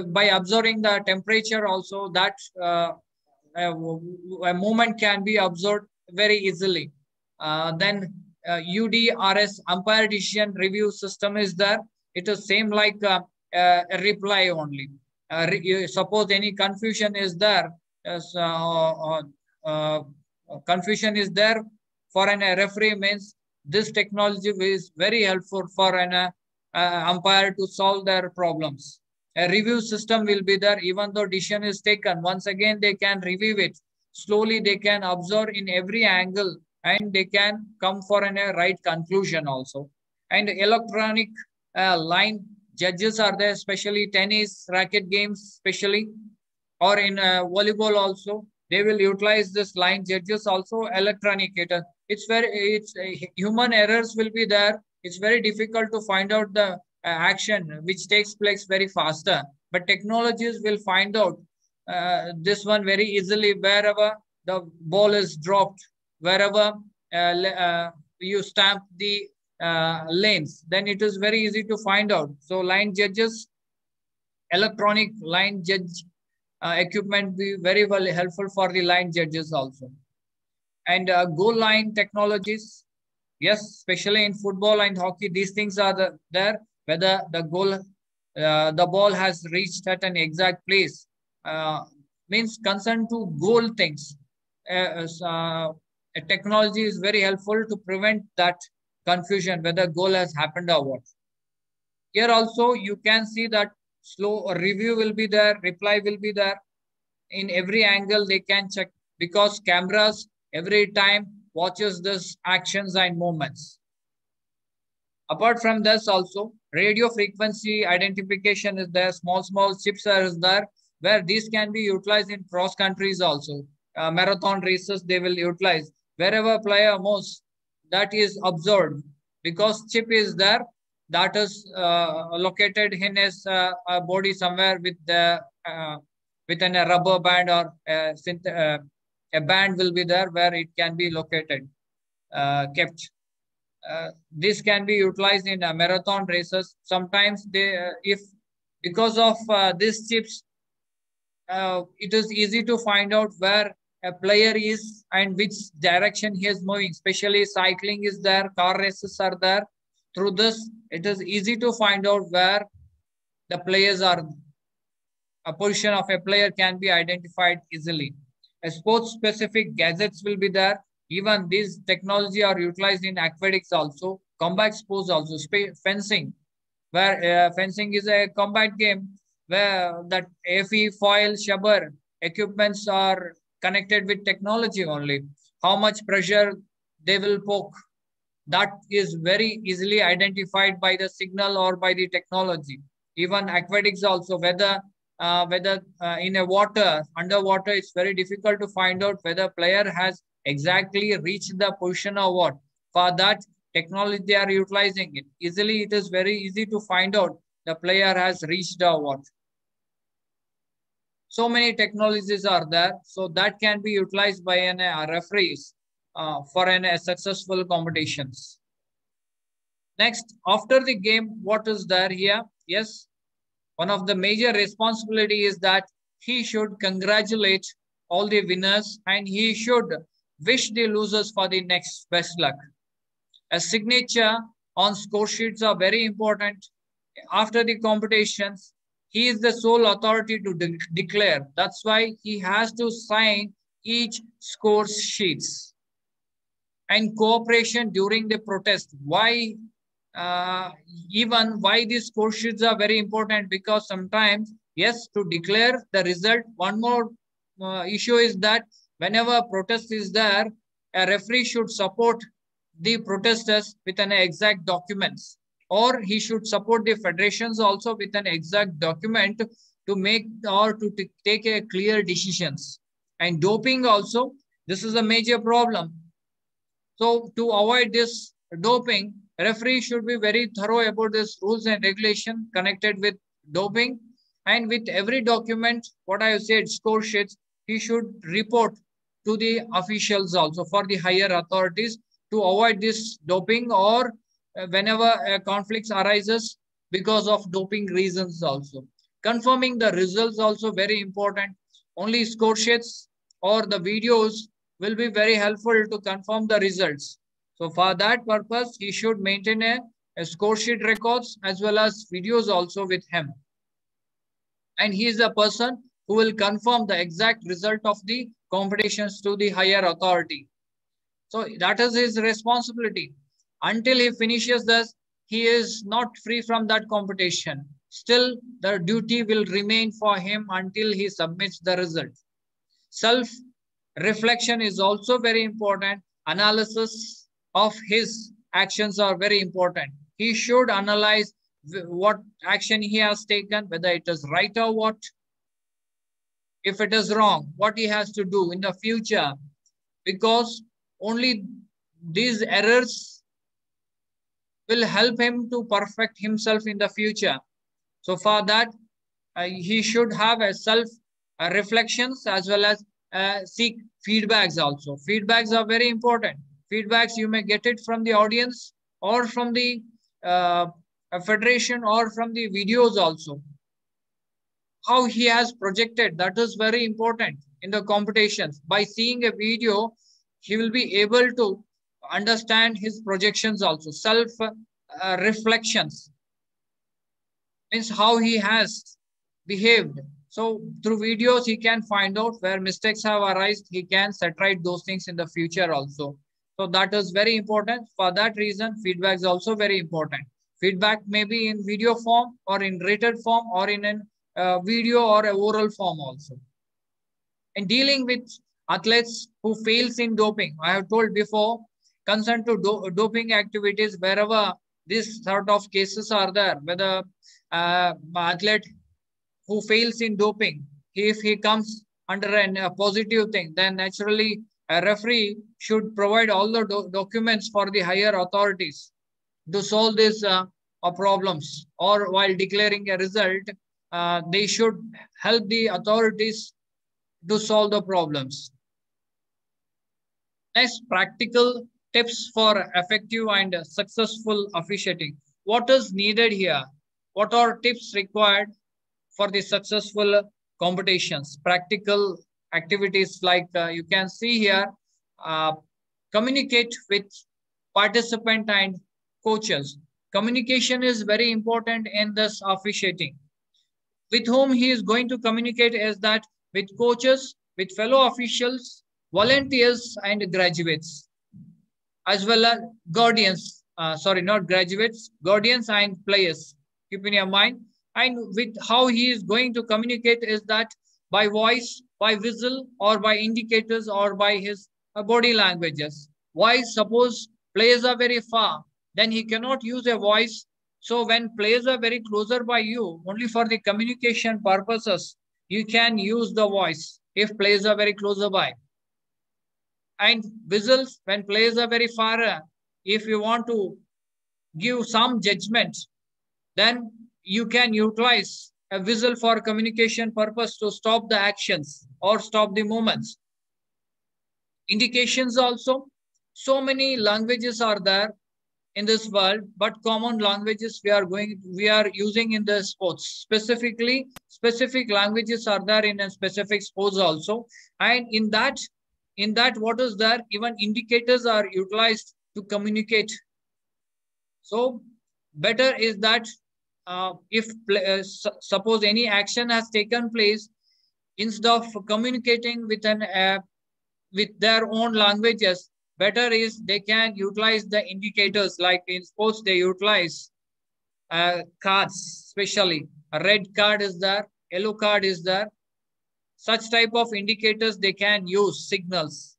by observing the temperature also, that a movement can be observed very easily. Then UDRS, umpire decision review system is there. It is same like a reply only. Suppose any confusion is there, confusion is there for a referee, means this technology is very helpful for an umpire to solve their problems. A review system will be there. Even though decision is taken, once again they can review it. Slowly they can observe in every angle and they can come for a right conclusion also. And electronic line judges are there, especially tennis, racket games, especially, or in volleyball also. They will utilize this line judges also, electronic. It's human errors will be there. It's very difficult to find out the action which takes place very faster. But technologies will find out this one very easily wherever the ball is dropped, wherever you stamp the lanes, then it is very easy to find out. So line judges, electronic line judge equipment be very well helpful for the line judges also. And goal line technologies, yes, especially in football and hockey, these things are there. Whether the goal, the ball has reached at an exact place, means concerned to goal things. Technology is very helpful to prevent that confusion whether goal has happened or what. Here also you can see that slow review will be there, reply will be there. In every angle they can check, because cameras every time watches this actions and movements. Apart from this also, radio frequency identification is there, small chips are there, where these can be utilized in cross countries also. Marathon races they will utilize. Wherever player moves, that is observed, because chip is there, that is located in his body somewhere with the within a rubber band or a band will be there where it can be located, kept. This can be utilized in marathon races. Sometimes they, if because of these chips, it is easy to find out where a player is and which direction he is moving. Especially cycling is there, car races are there. Through this, it is easy to find out where the players are. A position of a player can be identified easily. A sports-specific gadgets will be there. Even these technology are utilized in aquatics also, combat sports also, fencing, where fencing is a combat game where that FE, foil, shubber equipments are connected with technology only. How much pressure they will poke, that is very easily identified by the signal or by the technology. Even aquatics also, whether in a water, underwater, it's very difficult to find out whether player has exactly reached the position or what. For that technology, they are utilizing it. Easily, it is very easy to find out the player has reached or what. So many technologies are there, so that can be utilized by an referees for an successful competitions. Next, after the game, what is there here? Yes, one of the major responsibility is that he should congratulate all the winners and he should wish the losers for the next best luck. A signature on score sheets are very important. After the competitions, He is the sole authority to declare. That's why he has to sign each score sheets. And cooperation during the protest. Why why these score sheets are very important? Because sometimes, yes, to declare the result. One more issue is that whenever protest is there, a referee should support the protesters with an exact documents, or he should support the federations also with an exact document to make or to take a clear decisions. And doping also, this is a major problem. So to avoid this doping, referee should be very thorough about this rules and regulation connected with doping. And with every document, what I have said, score sheets, he should report to the officials also for the higher authorities to avoid this doping, or whenever conflicts arises because of doping reasons also. Confirming the results also very important. Only score sheets or the videos will be very helpful to confirm the results. So for that purpose, he should maintain a score sheet records as well as videos also with him. And he is the person who will confirm the exact result of the competitions to the higher authority. So that is his responsibility. Until he finishes this, he is not free from that competition. Still, the duty will remain for him until he submits the result. Self-reflection is also very important. Analysis of his actions are very important. He should analyze what action he has taken, whether it is right or what. If it is wrong, what he has to do in the future, because only these errors will help him to perfect himself in the future. So for that, he should have a self reflections as well as seek feedbacks also. Feedbacks are very important. Feedbacks, you may get it from the audience or from the federation or from the videos also. How he has projected, that is very important in the competitions. By seeing a video, he will be able to understand his projections also. Self reflections means how he has behaved. So through videos, he can find out where mistakes have arisen. He can set right those things in the future also. So that is very important. For that reason, feedback is also very important. Feedback may be in video form or in written form or in a video or a oral form also. In dealing with athletes who fails in doping, I have told before, concern to doping activities wherever this sort of cases are there, whether athlete who fails in doping, if he comes under a positive thing, then naturally a referee should provide all the documents for the higher authorities to solve these problems, or while declaring a result, they should help the authorities to solve the problems. Next, practical tips for effective and successful officiating. What is needed here? What are tips required for the successful competitions? Practical activities like you can see here, communicate with participant and coaches. Communication is very important in this officiating. With whom he is going to communicate is that with coaches, with fellow officials, volunteers and graduates, as well as guardians, sorry, not graduates, guardians and players. Keep in your mind. And with how he is going to communicate is that by voice, by whistle, or by indicators, or by his body languages. Why? Suppose players are very far, then he cannot use a voice. So when players are very closer by you, only for the communication purposes, you can use the voice if players are very closer by. And whistles, when players are very far, if you want to give some judgment, then you can utilize a whistle for communication purpose to stop the actions or stop the movements. Indications also. So many languages are there in this world, but common languages we are using in the sports. Specifically, specific languages are there in a specific sports also. And in that what is there? Even indicators are utilized to communicate. So better is that if suppose any action has taken place, instead of communicating with with their own languages, better is they can utilize the indicators. Like in sports, they utilize cards, especially a red card is there, yellow card is there. Such type of indicators they can use, signals.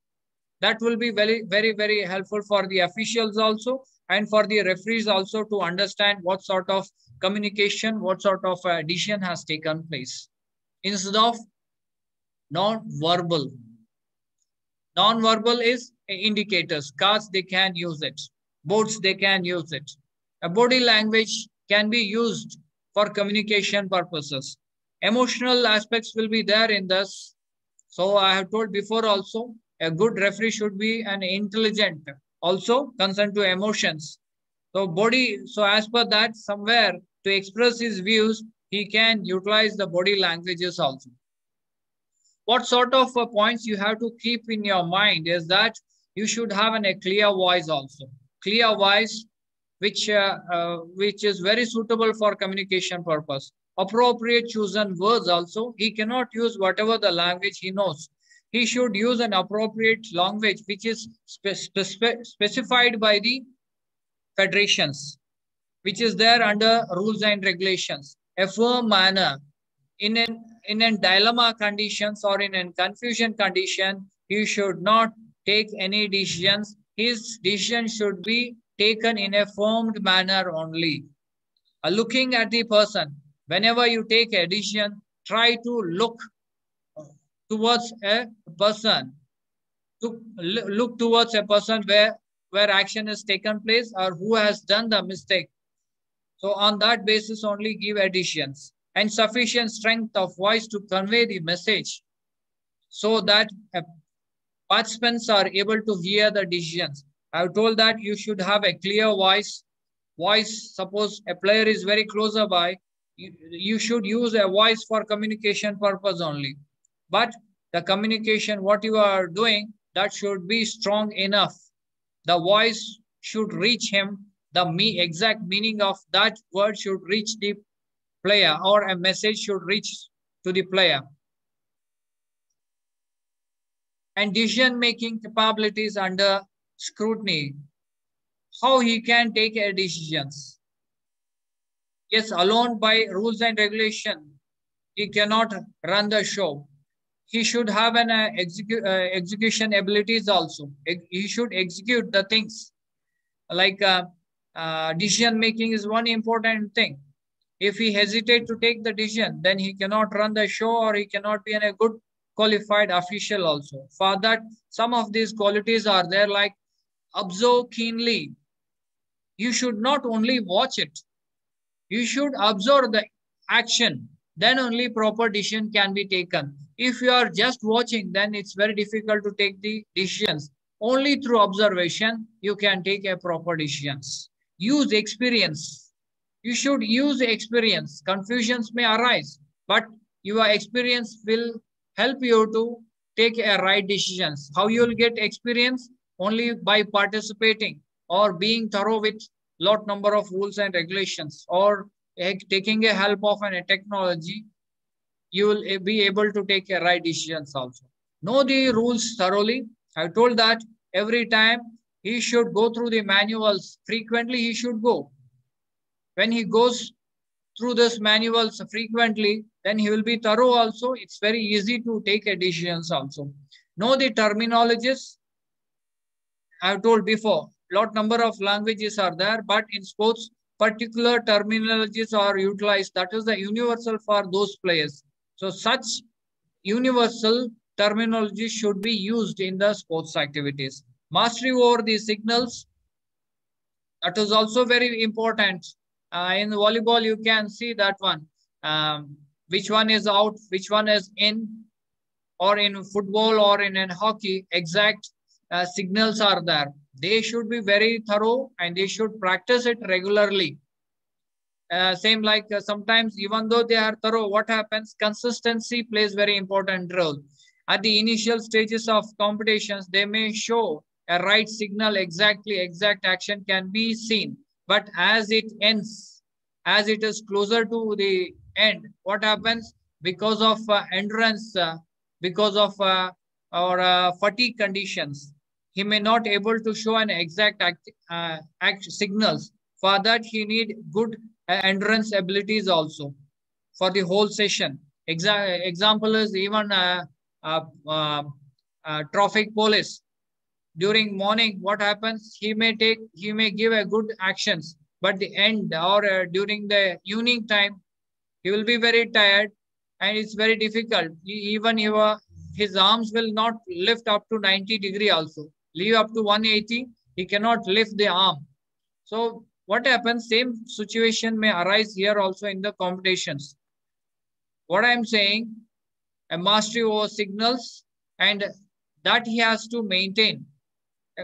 That will be very helpful for the officials also and for the referees also to understand what sort of communication, what sort of decision has taken place. Instead of non-verbal. Non-verbal is indicators. Cards, they can use it. Boards, they can use it. A body language can be used for communication purposes. Emotional aspects will be there in this. So I have told before also, a good referee should be an intelligent, also concerned to emotions. So body, so as per that, somewhere to express his views, he can utilize the body languages also. What sort of points you have to keep in your mind is that you should have a clear voice also. Clear voice, which is very suitable for communication purpose. Appropriate chosen words also. He cannot use whatever the language he knows. He should use an appropriate language which is specified by the federations, which is there under rules and regulations. A firm manner. In a dilemma conditions or in a confusion condition, he should not take any decisions. His decision should be taken in a formed manner only. Looking at the person, whenever you take a decision, try to look towards a person, to look towards a person where action is taken place or who has done the mistake. So on that basis only give additions. And sufficient strength of voice to convey the message so that participants are able to hear the decisions. I've told that you should have a clear voice. Suppose a player is very closer by, you should use a voice for communication purpose only. But the communication, what you are doing, that should be strong enough. The voice should reach him. The exact meaning of that word should reach the player, or a message should reach to the player. And decision-making capabilities under scrutiny. How he can take decisions. Yes, alone by rules and regulation, he cannot run the show. He should have an execution abilities also. He should execute the things. Like decision-making is one important thing. If he hesitates to take the decision, then he cannot run the show or he cannot be a good qualified official also. For that, some of these qualities are there, like observe keenly. You should not only watch it. You should observe the action. Then only proper decision can be taken. If you are just watching, then it's very difficult to take the decisions. Only through observation, you can take a proper decisions. Use experience. You should use experience. Confusions may arise, but your experience will help you to take a right decisions. How you will get experience? Only by participating or being thorough with lot number of rules and regulations, or taking a help of a technology. You will be able to take a right decisions also. Know the rules thoroughly. I told that every time he should go through the manuals. Frequently he should go. When he goes through this manuals frequently, then he will be thorough also. It's very easy to take a decisions also. Know the terminologies. I have told before, lot number of languages are there, but in sports, particular terminologies are utilized. That is the universal for those players. So such universal terminology should be used in the sports activities. Mastery over the signals. That is also very important. In volleyball, you can see that one. Which one is out, which one is in, or in football or in hockey, exact signals are there. They should be very thorough and they should practice it regularly. Same like sometimes, even though they are thorough, what happens? Consistency plays very important role. At the initial stages of competitions, they may show a right signal exact action can be seen. But as it ends, as it is closer to the end, what happens? Because of endurance, because of or fatigue conditions, he may not able to show an exact signals. For that, he need good endurance abilities also for the whole session. Example is even uh, uh, traffic police. During morning, what happens? He may give a good actions, but the end or during the evening time, he will be very tired, and it's very difficult. Even his arms will not lift up to 90 degree also. Leave up to 180, he cannot lift the arm. So what happens? Same situation may arise here also in the competitions. What I'm saying, a mastery over signals, and that he has to maintain.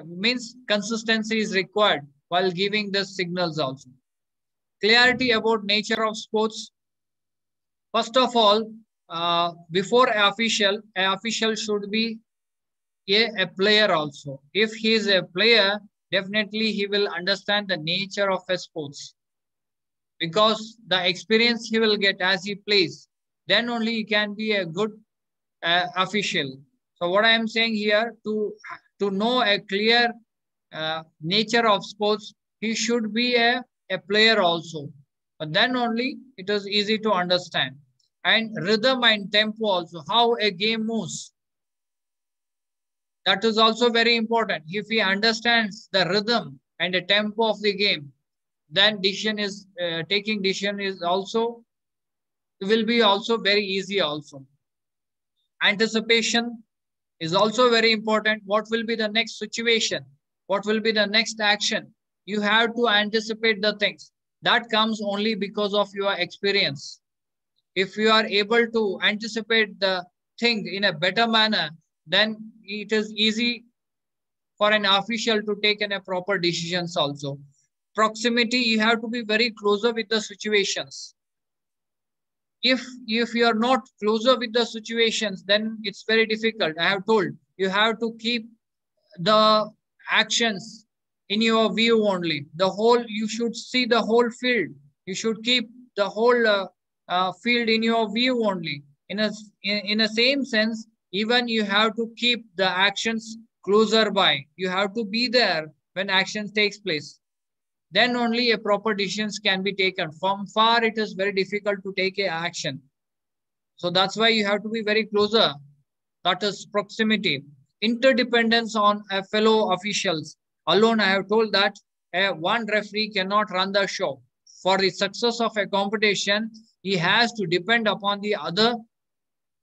Means consistency is required while giving the signals also. Clarity about nature of sports. First of all, before an official should be a player also. If he is a player, definitely he will understand the nature of a sports, because the experience he will get as he plays, then only he can be a good official. So what I am saying here, to know a clear nature of sports, he should be a player also. But then only it is easy to understand. And rhythm and tempo also, how a game moves. That is also very important. If he understands the rhythm and the tempo of the game, then taking decision is also will be also very easy also. Anticipation is also very important. What will be the next situation? What will be the next action? You have to anticipate the things. That comes only because of your experience. If you are able to anticipate the thing in a better manner, then it is easy for an official to take a proper decisions also. Proximity, you have to be very closer with the situations. If you are not closer with the situations, then it's very difficult. I have told you have to keep the actions in your view only. The whole, you should see the whole field. You should keep the whole field in your view only. In a same sense, even you have to keep the actions closer by. You have to be there when action takes place. Then only a proper decisions can be taken. From far, it is very difficult to take a action. So that's why you have to be very closer. That is proximity. Interdependence on a fellow officials. Alone, I have told that one referee cannot run the show. For the success of a competition, he has to depend upon the other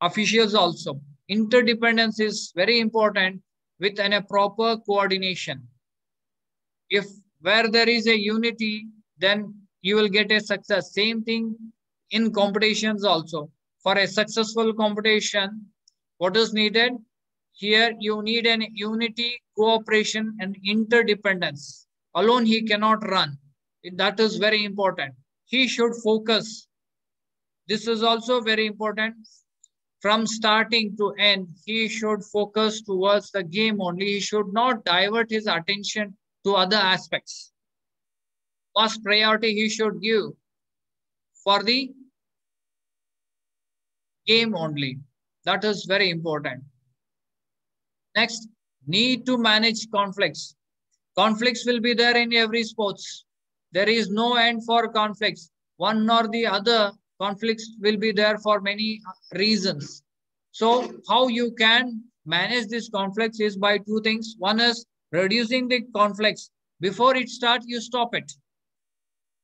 officials also. Interdependence is very important with a proper coordination. If where there is a unity, then you will get a success. Same thing in competitions also. For a successful competition, what is needed? Here you need an unity, cooperation, and interdependence. Alone he cannot run. That is very important. He should focus. This is also very important. From starting to end, he should focus towards the game only. He should not divert his attention to other aspects. First priority he should give for the game only. That is very important. Next, need to manage conflicts. Conflicts will be there in every sports. There is no end for conflicts. One or the other conflicts will be there for many reasons. So how you can manage these conflicts is by two things. One is reducing the conflicts. Before it starts, you stop it.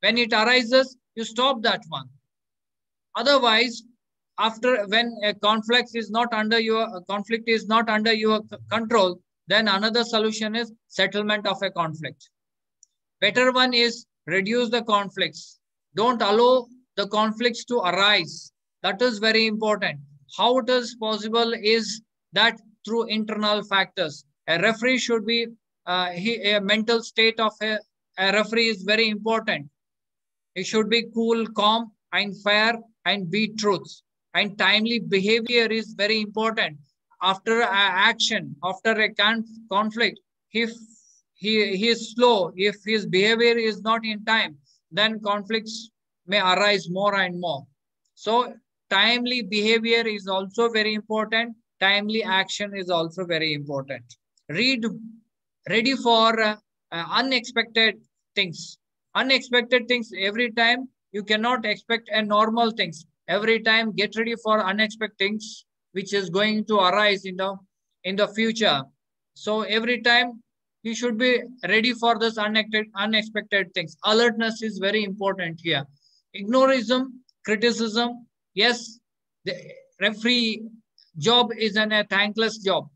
When it arises, you stop that one. Otherwise, after when a conflict is not under your control, then another solution is settlement of a conflict. Better one is reduce the conflicts. Don't allow the conflicts to arise. That is very important. How it is possible is that through internal factors. A referee should be, a mental state of a referee is very important. It should be cool, calm, and fair, and be truth. And timely behavior is very important. After action, after a conflict, if he is slow, if his behavior is not in time, then conflicts may arise more and more. So timely behavior is also very important. Timely action is also very important. Ready for unexpected things. Unexpected things every time. You cannot expect a normal things. Every time get ready for unexpected things which is going to arise in the future. So every time you should be ready for this unexpected things. Alertness is very important here. Ignorism, criticism, yes, the referee job is a thankless job.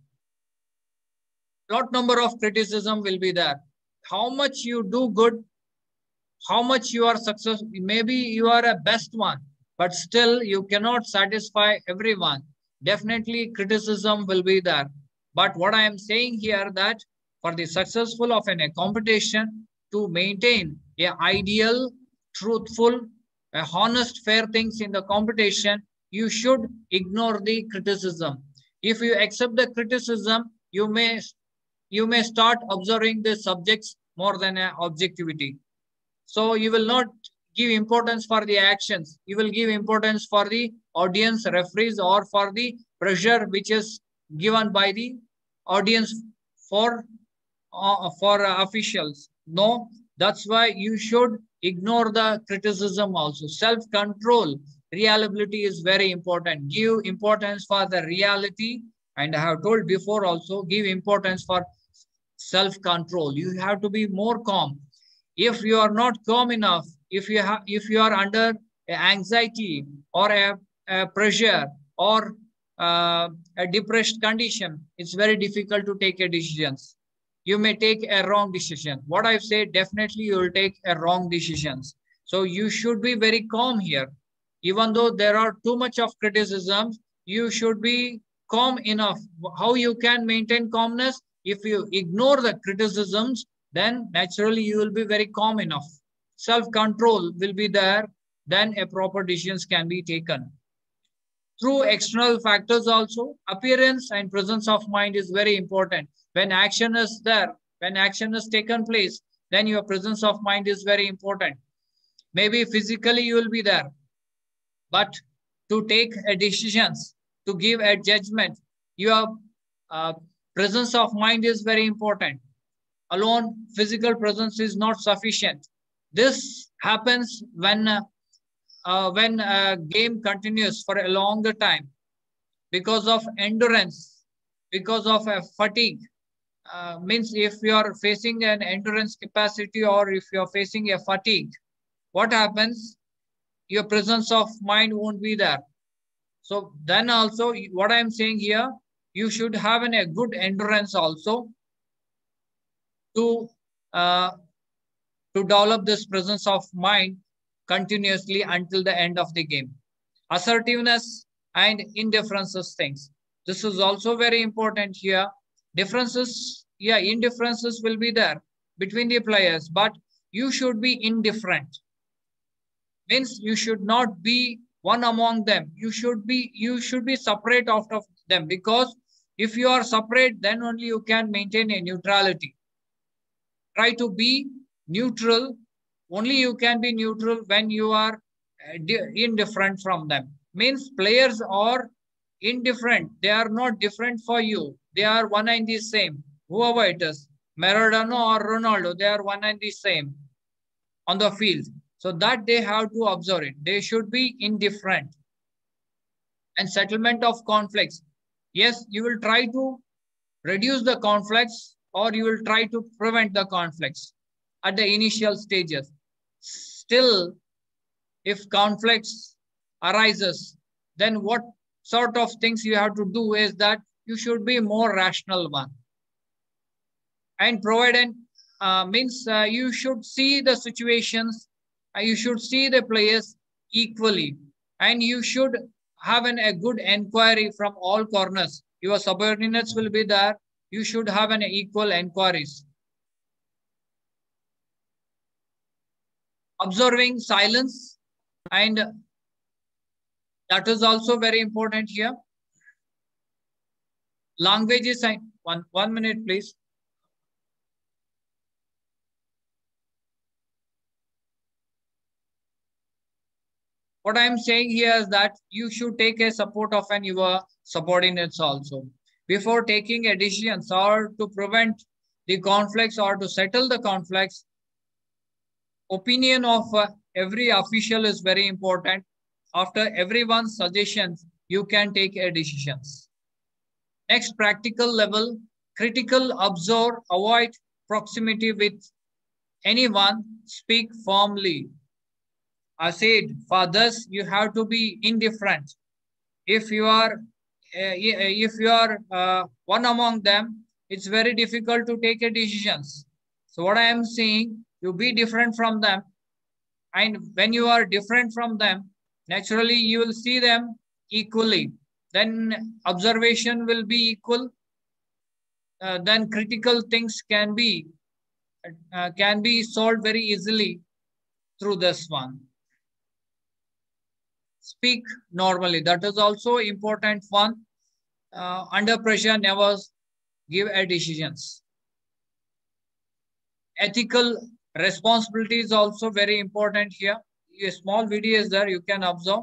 Lot number of criticism will be there. How much you do good, how much you are successful, maybe you are a best one, but still you cannot satisfy everyone. Definitely criticism will be there. But what I am saying here that for the successful of a competition, to maintain a ideal, truthful, a honest, fair things in the competition, you should ignore the criticism. If you accept the criticism, you may start observing the subjects more than objectivity. So you will not give importance for the actions. You will give importance for the audience, referees, or for the pressure which is given by the audience for officials. No, that's why you should ignore the criticism also. Self-control, reliability is very important. Give importance for the reality. And I have told before also, give importance for self-control. You have to be more calm. If you are not calm enough, if you are under anxiety or a pressure or a depressed condition, it's very difficult to take a decisions. You may take a wrong decision. What I've said, definitely you will take a wrong decisions. So you should be very calm here. Even though there are too much of criticisms, you should be calm enough. How you can maintain calmness? If you ignore the criticisms, then naturally you will be very calm enough. Self-control will be there, then a proper decisions can be taken. Through external factors also, appearance and presence of mind is very important. When action is there, when action is taken place, then your presence of mind is very important. Maybe physically you will be there, but to take a decisions, to give a judgment, your presence of mind is very important. Alone, physical presence is not sufficient. This happens when a game continues for a longer time because of endurance, because of a fatigue. Means if you are facing an endurance capacity or if you are facing a fatigue, what happens? Your presence of mind won't be there. So then also what I am saying here, you should have a good endurance also to develop this presence of mind continuously until the end of the game. Assertiveness and indifferences things. This is also very important here. Differences, yeah, indifferences will be there between the players, but you should be indifferent. Means you should not be one among them. You should be separate out of them, because if you are separate, then only you can maintain a neutrality. Try to be neutral. Only you can be neutral when you are indifferent from them. Means players are indifferent. They are not different for you. They are one and the same. Whoever it is, Maradona or Ronaldo, they are one and the same on the field. So that they have to observe it. They should be indifferent. And settlement of conflicts. Yes, you will try to reduce the conflicts, or you will try to prevent the conflicts at the initial stages. Still, if conflicts arises, then what sort of things you have to do is that you should be more rational one. And provide means you should see the situations, you should see the players equally, and you should have a good inquiry from all corners. Your subordinates will be there. You should have an equal inquiries. Observing silence, and that is also very important here. Language is one minute, please. What I'm saying here is that you should take a support of your subordinates also. Before taking a decision or to prevent the conflicts or to settle the conflicts, opinion of every official is very important. After everyone's suggestions, you can take a decisions. Next, practical level, critical, observe, avoid proximity with anyone, speak firmly. I said, for this, you have to be indifferent. If you are one among them, it's very difficult to take a decisions. So what I am saying, you be different from them. And when you are different from them, naturally you will see them equally. Then observation will be equal. Then critical things can be solved very easily through this one. Speak normally. That is also important one. Under pressure, never give a decisions. Ethical responsibility is also very important here. A small video is there, you can observe.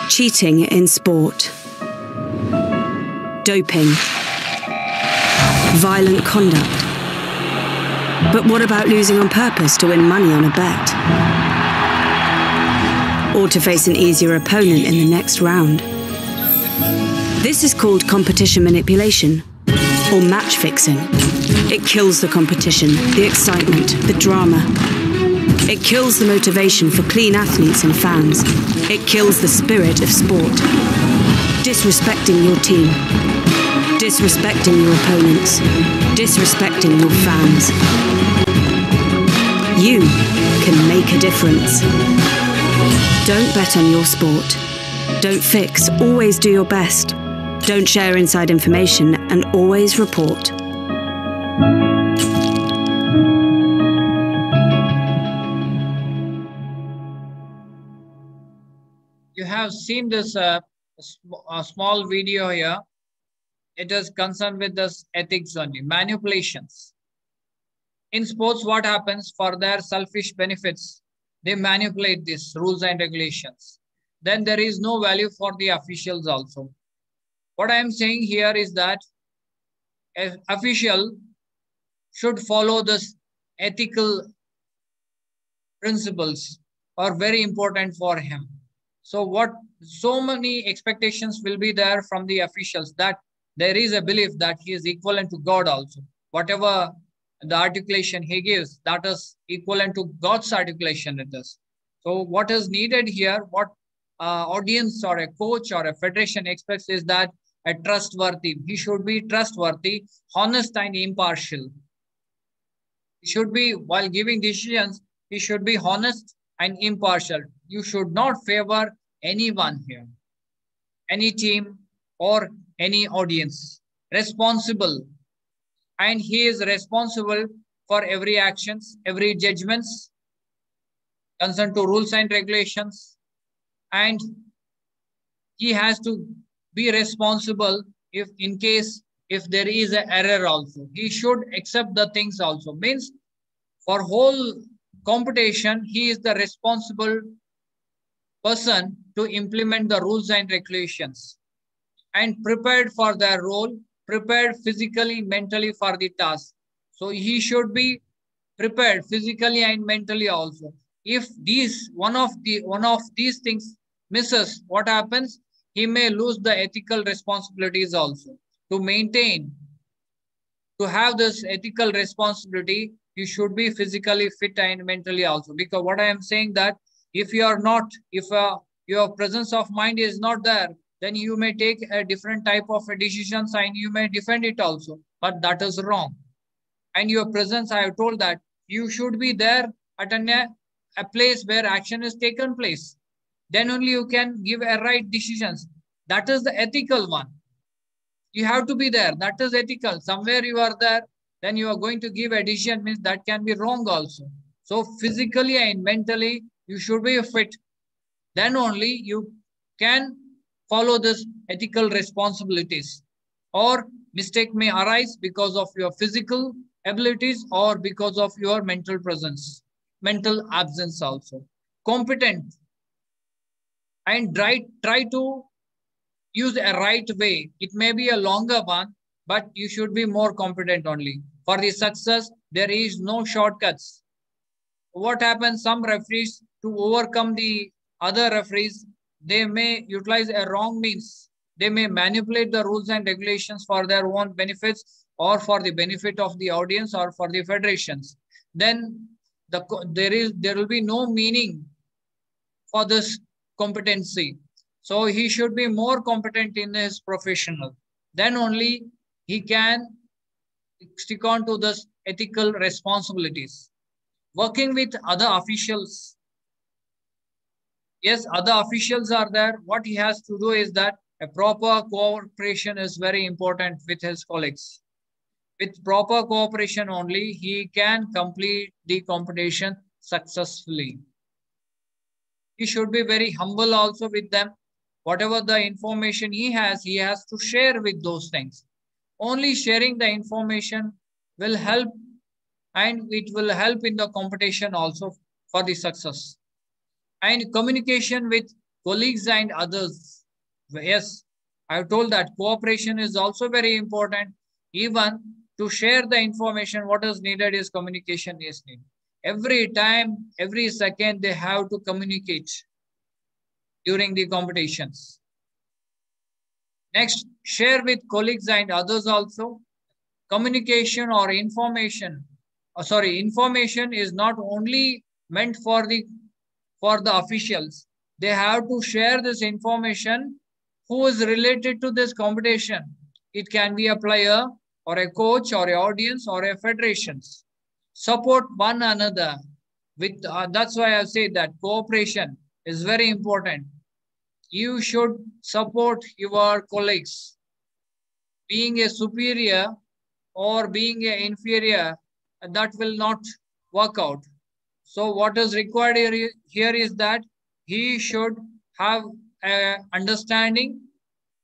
Cheating in sport. Doping. Violent conduct. But what about losing on purpose to win money on a bet? Or to face an easier opponent in the next round? This is called competition manipulation, or match fixing. It kills the competition, the excitement, the drama. It kills the motivation for clean athletes and fans. It kills the spirit of sport. Disrespecting your team. Disrespecting your opponents. Disrespecting your fans. You can make a difference. Don't bet on your sport. Don't fix, always do your best. Don't share inside information and always report. You have seen this small video here. It is concerned with this ethics only, manipulations. In sports, what happens for their selfish benefits? They manipulate these rules and regulations. Then there is no value for the officials also. What I am saying here is that an official should follow this ethical principles are very important for him. So many expectations will be there from the officials that there is a belief that he is equivalent to God also. Whatever the articulation he gives, that is equivalent to God's articulation it is. So what is needed here, what audience or a coach or a federation expects is that a trustworthy, he should be trustworthy, honest and impartial. He should be, while giving decisions, he should be honest and impartial. You should not favor anyone here, any team or any audience. Responsible. And he is responsible for every actions, every judgments concerned to rules and regulations. And he has to be responsible if there is an error also. He should accept the things also. Means for whole competition, he is the responsible person to implement the rules and regulations and prepared for their role, prepared physically, mentally for the task. So he should be prepared physically and mentally also. If one of these things misses, what happens? He may lose the ethical responsibilities also. To have this ethical responsibility, you should be physically fit and mentally also. Because what I am saying that if your presence of mind is not there, then you may take a different type of decisions and you may defend it also. But that is wrong. And your presence, I have told that you should be there at a place where action is taken place. Then only you can give a right decisions. That is the ethical one. You have to be there. That is ethical. Somewhere you are there, then you are going to give a decision, means that can be wrong also. So physically and mentally, you should be fit. Then only you can follow this ethical responsibilities. Or mistake may arise because of your physical abilities or because of your mental presence, mental absence also. Competent. and try to use a right way. It may be a longer one, but you should be more competent only. For the success, there is no shortcuts. What happens? Some referees, to overcome the other referees, they may utilize a wrong means. They may manipulate the rules and regulations for their own benefits or for the benefit of the audience or for the federations. Then there will be no meaning for this competency. So he should be more competent in his professional. Then only he can stick on to this ethical responsibilities. Working with other officials. Yes, other officials are there. What he has to do is that a proper cooperation is very important with his colleagues. With proper cooperation only, he can complete the competition successfully. He should be very humble also with them. Whatever the information he has to share with those things. Only sharing the information will help, and it will help in the competition also for the success. And communication with colleagues and others. Yes, I've told that cooperation is also very important. Even to share the information, what is needed is communication is needed. Every time, every second, they have to communicate during the competitions. Next, share with colleagues and others also. Communication or information. Information is not only meant for the officials. They have to share this information who is related to this competition. It can be a player or a coach or an audience or a federations. Support one another. That's why I say that cooperation is very important. You should support your colleagues. Being a superior or being an inferior, that will not work out. So what is required here is that he should have an understanding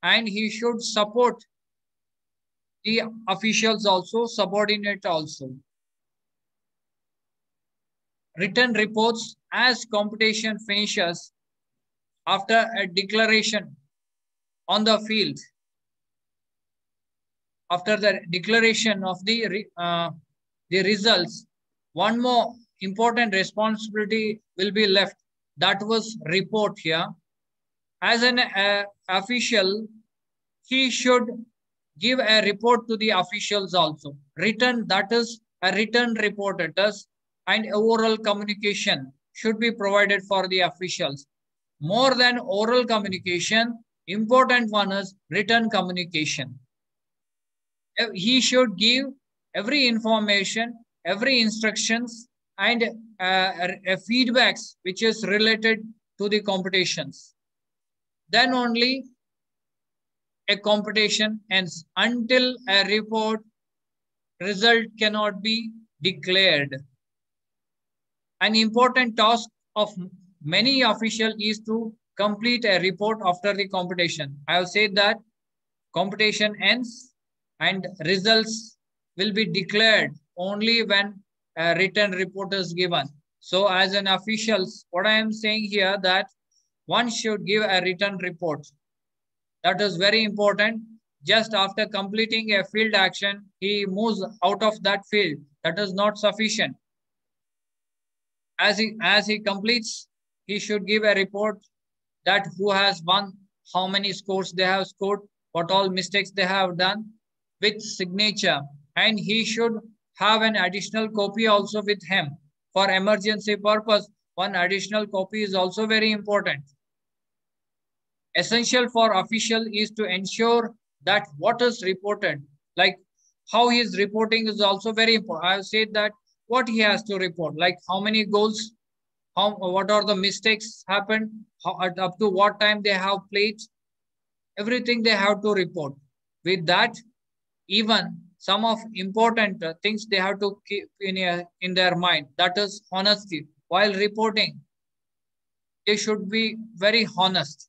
and he should support the officials also, subordinate also. Written reports as competition finishes after a declaration on the field. After the declaration of the results, one more important responsibility will be left. That was report here. As an official, he should give a report to the officials also. Written, that is a written report, and oral communication should be provided for the officials. More than oral communication, important one is written communication. He should give every information, every instructions, and feedbacks which is related to the competitions. Then only a competition ends. Until a report result cannot be declared. An important task of many officials is to complete a report after the competition. I have said that competition ends and results will be declared only when a written report is given. So as an official, what I am saying here that one should give a written report. That is very important. Just after completing a field action, he moves out of that field. That is not sufficient. As he completes, he should give a report that who has won, how many scores they have scored, what all mistakes they have done with signature. And he should have an additional copy also with him. For emergency purpose, one additional copy is also very important. Essential for official is to ensure that what is reported, like how he is reporting is also very important. I have said that what he has to report, like how many goals, what are the mistakes happened, up to what time they have played, everything they have to report. With that, even some of important things they have to keep in their mind, that is honesty. While reporting, they should be very honest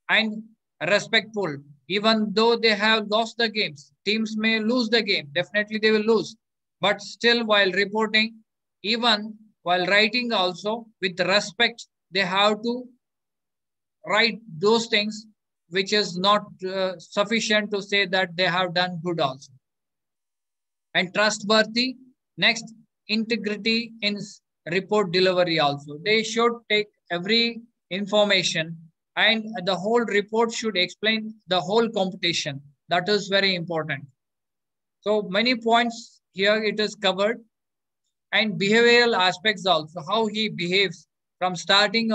and respectful. Even though they have lost the games, teams may lose the game, definitely they will lose. But still while reporting, even while writing also, with respect, they have to write those things which is not sufficient to say that they have done good also. And trustworthy. Next, integrity in report delivery also. They should take every information and the whole report should explain the whole competition. That is very important. So many points here it is covered. And behavioral aspects also, how he behaves from starting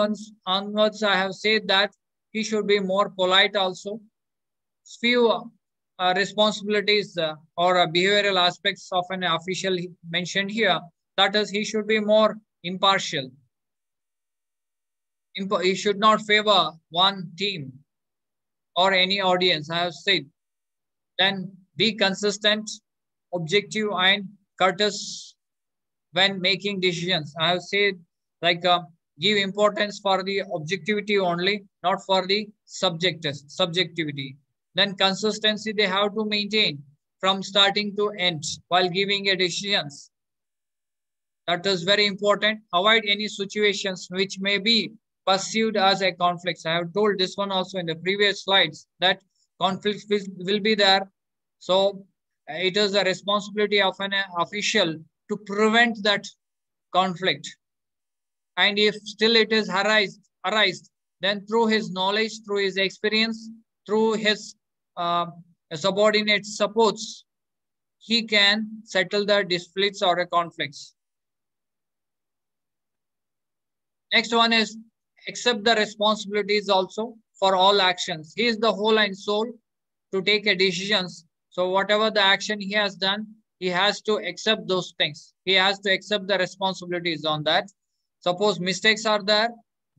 onwards. I have said that he should be more polite also. Few responsibilities or behavioral aspects of an official mentioned here. That is, he should be more impartial. He should not favor one team or any audience, I have said. Then be consistent, objective, and courteous when making decisions. I have said like give importance for the objectivity only, not for the subjectivity. Then consistency they have to maintain from starting to end while giving a decisions. That is very important. Avoid any situations which may be perceived as a conflict. I have told this one also in the previous slides that conflicts will be there. So it is a responsibility of an official to prevent that conflict. And if still it is arised, then through his knowledge, through his experience, through his subordinate supports, he can settle the disputes or conflicts. Next one is accept the responsibilities also for all actions. He is the whole and soul to take a decisions. So whatever the action he has done, he has to accept those things. He has to accept the responsibilities on that. Suppose mistakes are there,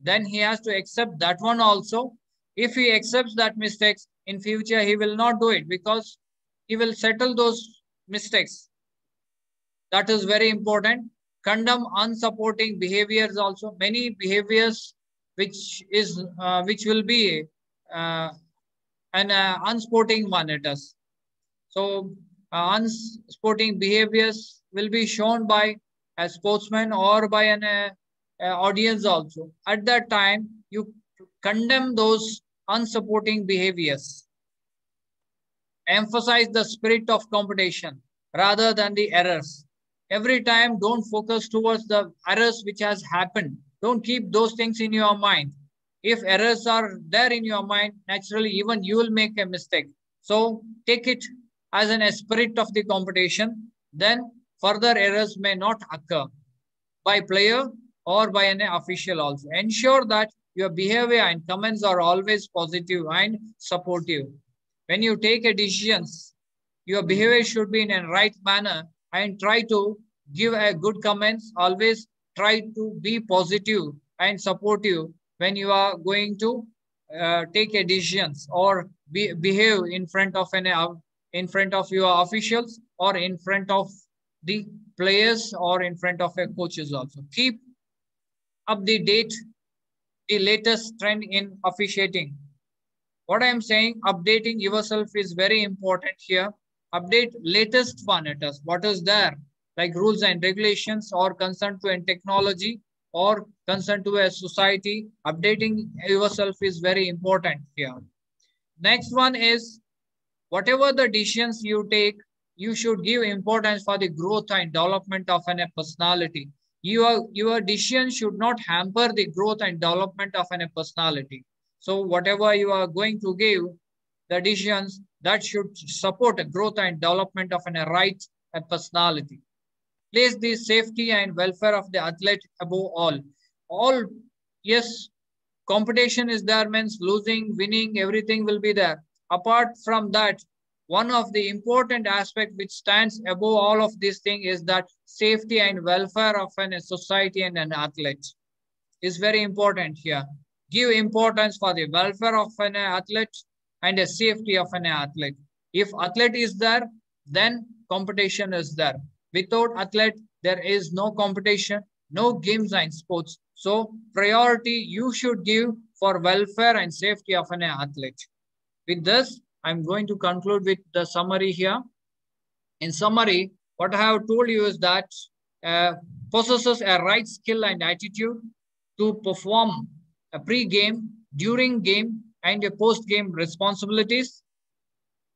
then he has to accept that one also. If he accepts that mistakes, in future he will not do it because he will settle those mistakes. That is very important. Condemn unsupporting behaviors also. Many behaviors which will be an unsporting one it is. So unsporting behaviors will be shown by a sportsman or by an audience also. At that time, you condemn those unsupporting behaviors. Emphasize the spirit of competition rather than the errors. Every time, don't focus towards the errors which has happened. Don't keep those things in your mind. If errors are there in your mind, naturally, even you will make a mistake. So take it as an spirit of the competition. Then further errors may not occur by player or by an official also. Ensure that your behavior and comments are always positive and supportive. When you take a decisions, your behavior should be in a right manner and try to give a good comments. Always try to be positive and supportive when you are going to take a decisions or behave in front of your officials or in front of the players or in front of your coaches also. Keep up the latest trend in officiating. What I am saying, updating yourself is very important here. Update latest one it is. What is there? Like rules and regulations or concern to a technology or concern to a society. Updating yourself is very important here. Next one is whatever the decisions you take, you should give importance for the growth and development of a personality. Your decision should not hamper the growth and development of a personality. So whatever you are going to give, the decisions that should support a growth and development of a right personality. Place the safety and welfare of the athlete above all. Yes, competition is there, means losing, winning, everything will be there. Apart from that, one of the important aspects which stands above all of these things is that safety and welfare of a society and an athlete is very important here. Give importance for the welfare of an athlete and the safety of an athlete. If athlete is there, then competition is there. Without athlete, there is no competition, no games and sports. So priority you should give for welfare and safety of an athlete. With this, I'm going to conclude with the summary here. In summary, what I have told you is that possesses a right skill and attitude to perform a pre-game during game and post-game responsibilities,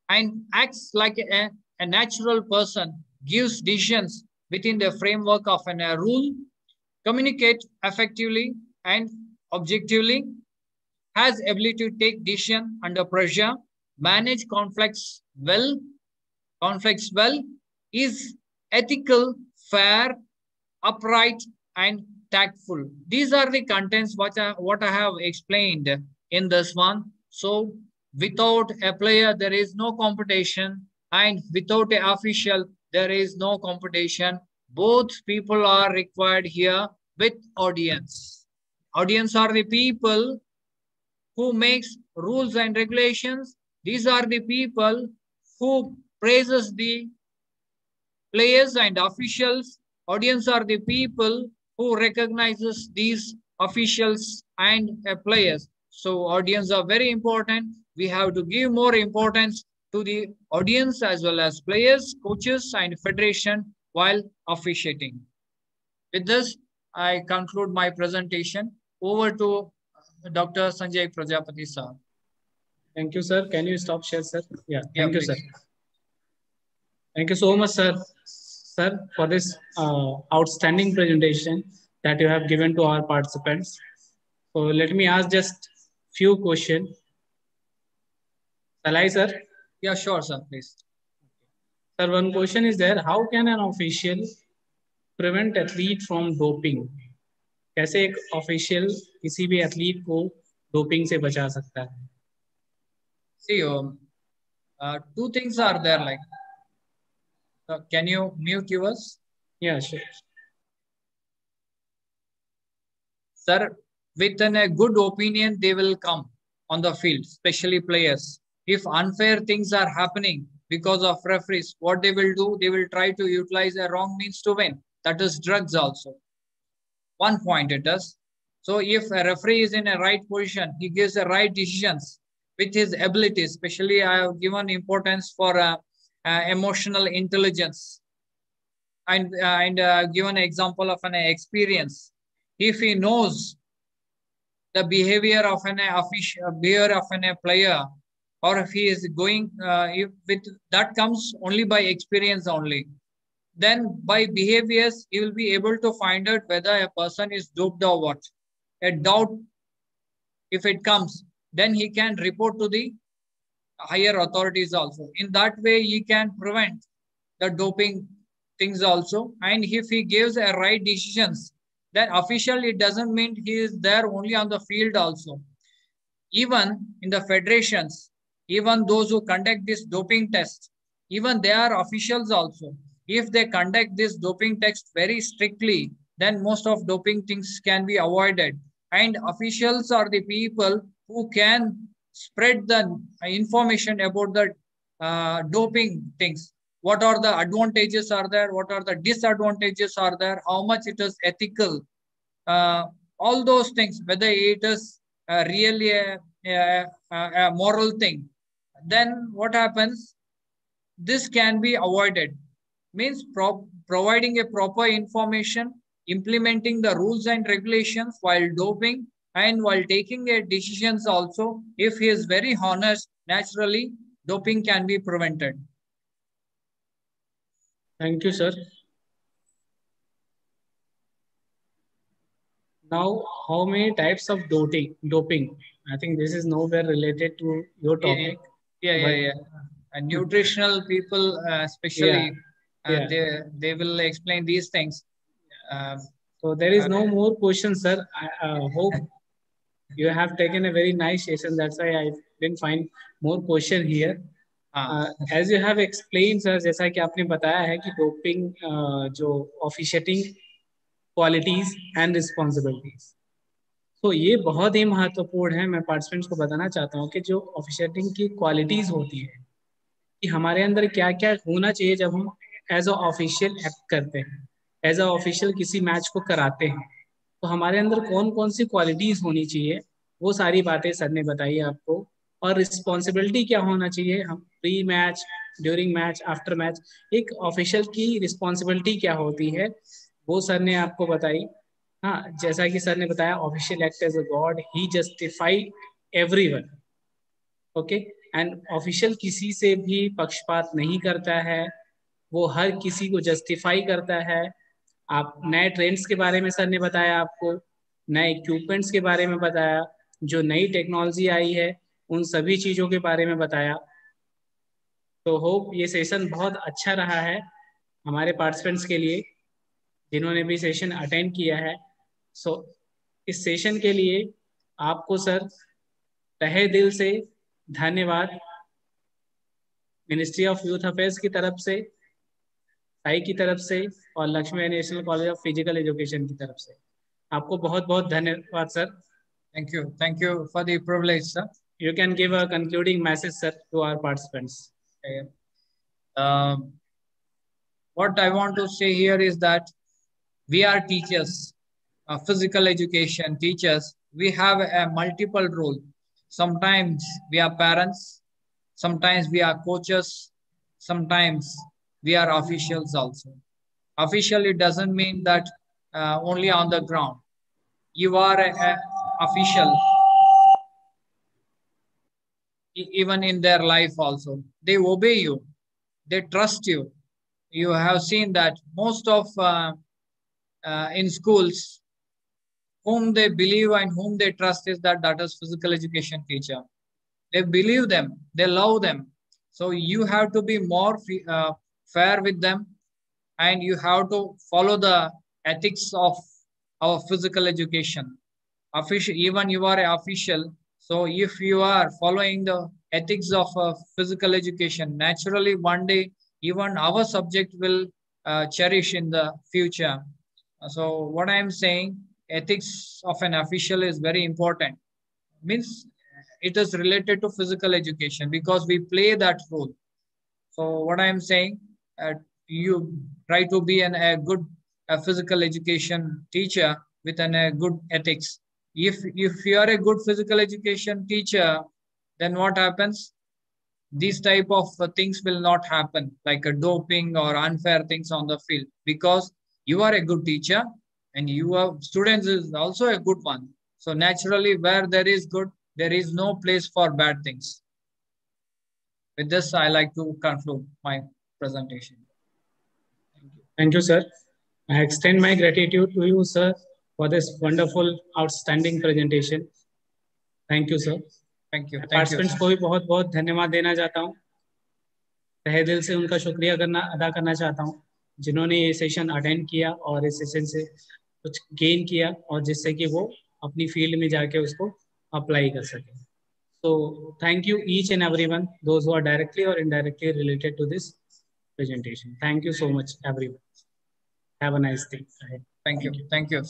and acts like a natural person, gives decisions within the framework of a rule, communicate effectively and objectively, has ability to take decision under pressure, manage conflicts well, is ethical, fair, upright, and tactful. These are the contents what I have explained in this one. So without a player, there is no competition, and without an official, there is no competition. Both people are required here with audience. Audience are the people who makes rules and regulations. These are the people who praises the players and officials. Audience are the people who recognizes these officials and players. So audience are very important. We have to give more importance to the audience as well as players, coaches, and federation while officiating. With this, I conclude my presentation. Over to Dr. Sanjay Prajapati sir. Thank you, sir. Can you stop share, sir? Yeah, thank you, please. sir. Thank you so much, sir, for this outstanding presentation that you have given to our participants. So let me ask just few questions. Shall I, sir? Yeah, sure, sir, please. Sir, one question is there. How can an official prevent athlete from doping? कैसे एक official किसी भी athlete को doping से बचा सकता है? See, two things are there. Like, can you mute yours? Yeah, sure. Sir, with a good opinion, they will come on the field, especially players. If unfair things are happening because of referees, what they will do, they will try to utilize a wrong means to win. That is drugs also. One point it does. So if a referee is in a right position, he gives the right decisions with his abilities. Especially I have given importance for emotional intelligence and given an example of an experience. If he knows the behavior of a player, or if he is going, if with that comes only by experience only, then by behaviors, he will be able to find out whether a person is doped or what. A doubt, if it comes, then he can report to the higher authorities also. In that way, he can prevent the doping things also. And if he gives a right decisions, then officially it doesn't mean he is there only on the field also. Even in the federations, even those who conduct this doping test, even they are officials also. If they conduct this doping test very strictly, then most of doping things can be avoided. And officials are the people who can spread the information about the doping things. What are the advantages are there? What are the disadvantages are there? How much it is ethical? All those things, whether it is really a moral thing, then what happens? This can be avoided. Means providing a proper information, implementing the rules and regulations while doping and while taking a decisions also. If he is very honest, naturally, doping can be prevented. Thank you, sir. Now, how many types of doping? I think this is nowhere related to your topic. Yeah. And nutritional people, especially, they will explain these things. So there is no more questions, sir. I hope you have taken a very nice session. That's why I didn't find more question here. As you have explained, sir, जैसा कि आपने बताया है कि doping जो officiating qualities and responsibilities. तो ये बहुत ही महत्वपूर्ण है. मैं पार्टिसिपेंट्स को बताना चाहता हूँ कि जो ऑफिशिएटिंग की क्वालिटीज होती है कि हमारे अंदर क्या क्या होना चाहिए जब हम एज अ ऑफिशियल एक्ट करते हैं, एज अ ऑफिशियल किसी मैच को कराते हैं, तो हमारे अंदर कौन कौन सी क्वालिटीज होनी चाहिए, वो सारी बातें सर ने बताई आपको. और रिस्पॉन्सिबिलिटी क्या होना चाहिए, हम pre match, during match, after match, एक ऑफिशियल की रिस्पॉन्सिबिलिटी क्या होती है वो सर ने आपको बताई. हाँ, जैसा कि सर ने बताया, official act as a god, he justify everyone. Okay, and official किसी से भी पक्षपात नहीं करता है, वो हर किसी को जस्टिफाई करता है। आप नए ट्रेंड्स के बारे में सर ने बताया, आपको नए इक्विपमेंट्स के बारे में बताया, जो नई टेक्नोलॉजी आई है उन सभी चीज़ों के बारे में बताया। तो होप ये सेशन बहुत अच्छा रहा है हमारे पार्टिसिपेंट्स के लिए जिन्होंने भी सेशन अटेंड किया है। सो इस सेशन के लिए आपको सर तहे दिल से धन्यवाद, मिनिस्ट्री ऑफ यूथ अफेयर्स की तरफ से, साई की तरफ से, और Lakshmi national college of physical education की तरफ से। आपको बहुत बहुत धन्यवाद sir. Thank you for the privilege, sir. You can give a concluding message, sir, to our participants. Okay. What I want to say here is that we are teachers, physical education teachers. We have a multiple role. Sometimes we are parents, sometimes we are coaches, sometimes we are officials also. Official, it doesn't mean that only on the ground. You are a official even in their life also. They obey you, they trust you. You have seen that most of in schools, whom they believe and whom they trust is that is physical education teacher. They believe them, they love them. So you have to be more fair with them, and you have to follow the ethics of our physical education. Official, even you are an official, so if you are following the ethics of physical education, naturally one day even our subject will cherish in the future. So what I am saying, ethics of an official is very important. Means it is related to physical education because we play that role. So what I am saying, you try to be a good physical education teacher with a good ethics. If you are a good physical education teacher, then what happens? These type of things will not happen, like a doping or unfair things on the field, because you are a good teacher and your students is also a good one. So naturally, where there is good, there is no place for bad things. With this, I like to conclude my presentation. Thank you, sir. I extend my gratitude to you, sir, for this wonderful, outstanding presentation. Thank you, sir. Thank you. Participants को भी बहुत बहुत धन्यवाद देना चाहता हूँ, तहे दिल से उनका शुक्रिया अदा करना चाहता हूँ जिन्होंने ये सेशन अटेंड किया और इस सेशन से कुछ गेन किया और जिससे कि वो अपनी फील्ड में जाके उसको अप्लाई कर सके. So thank you each and everyone, those who are directly or indirectly related to this presentation. Thank you so much, everyone. Have a nice day. Thank you. Thank you.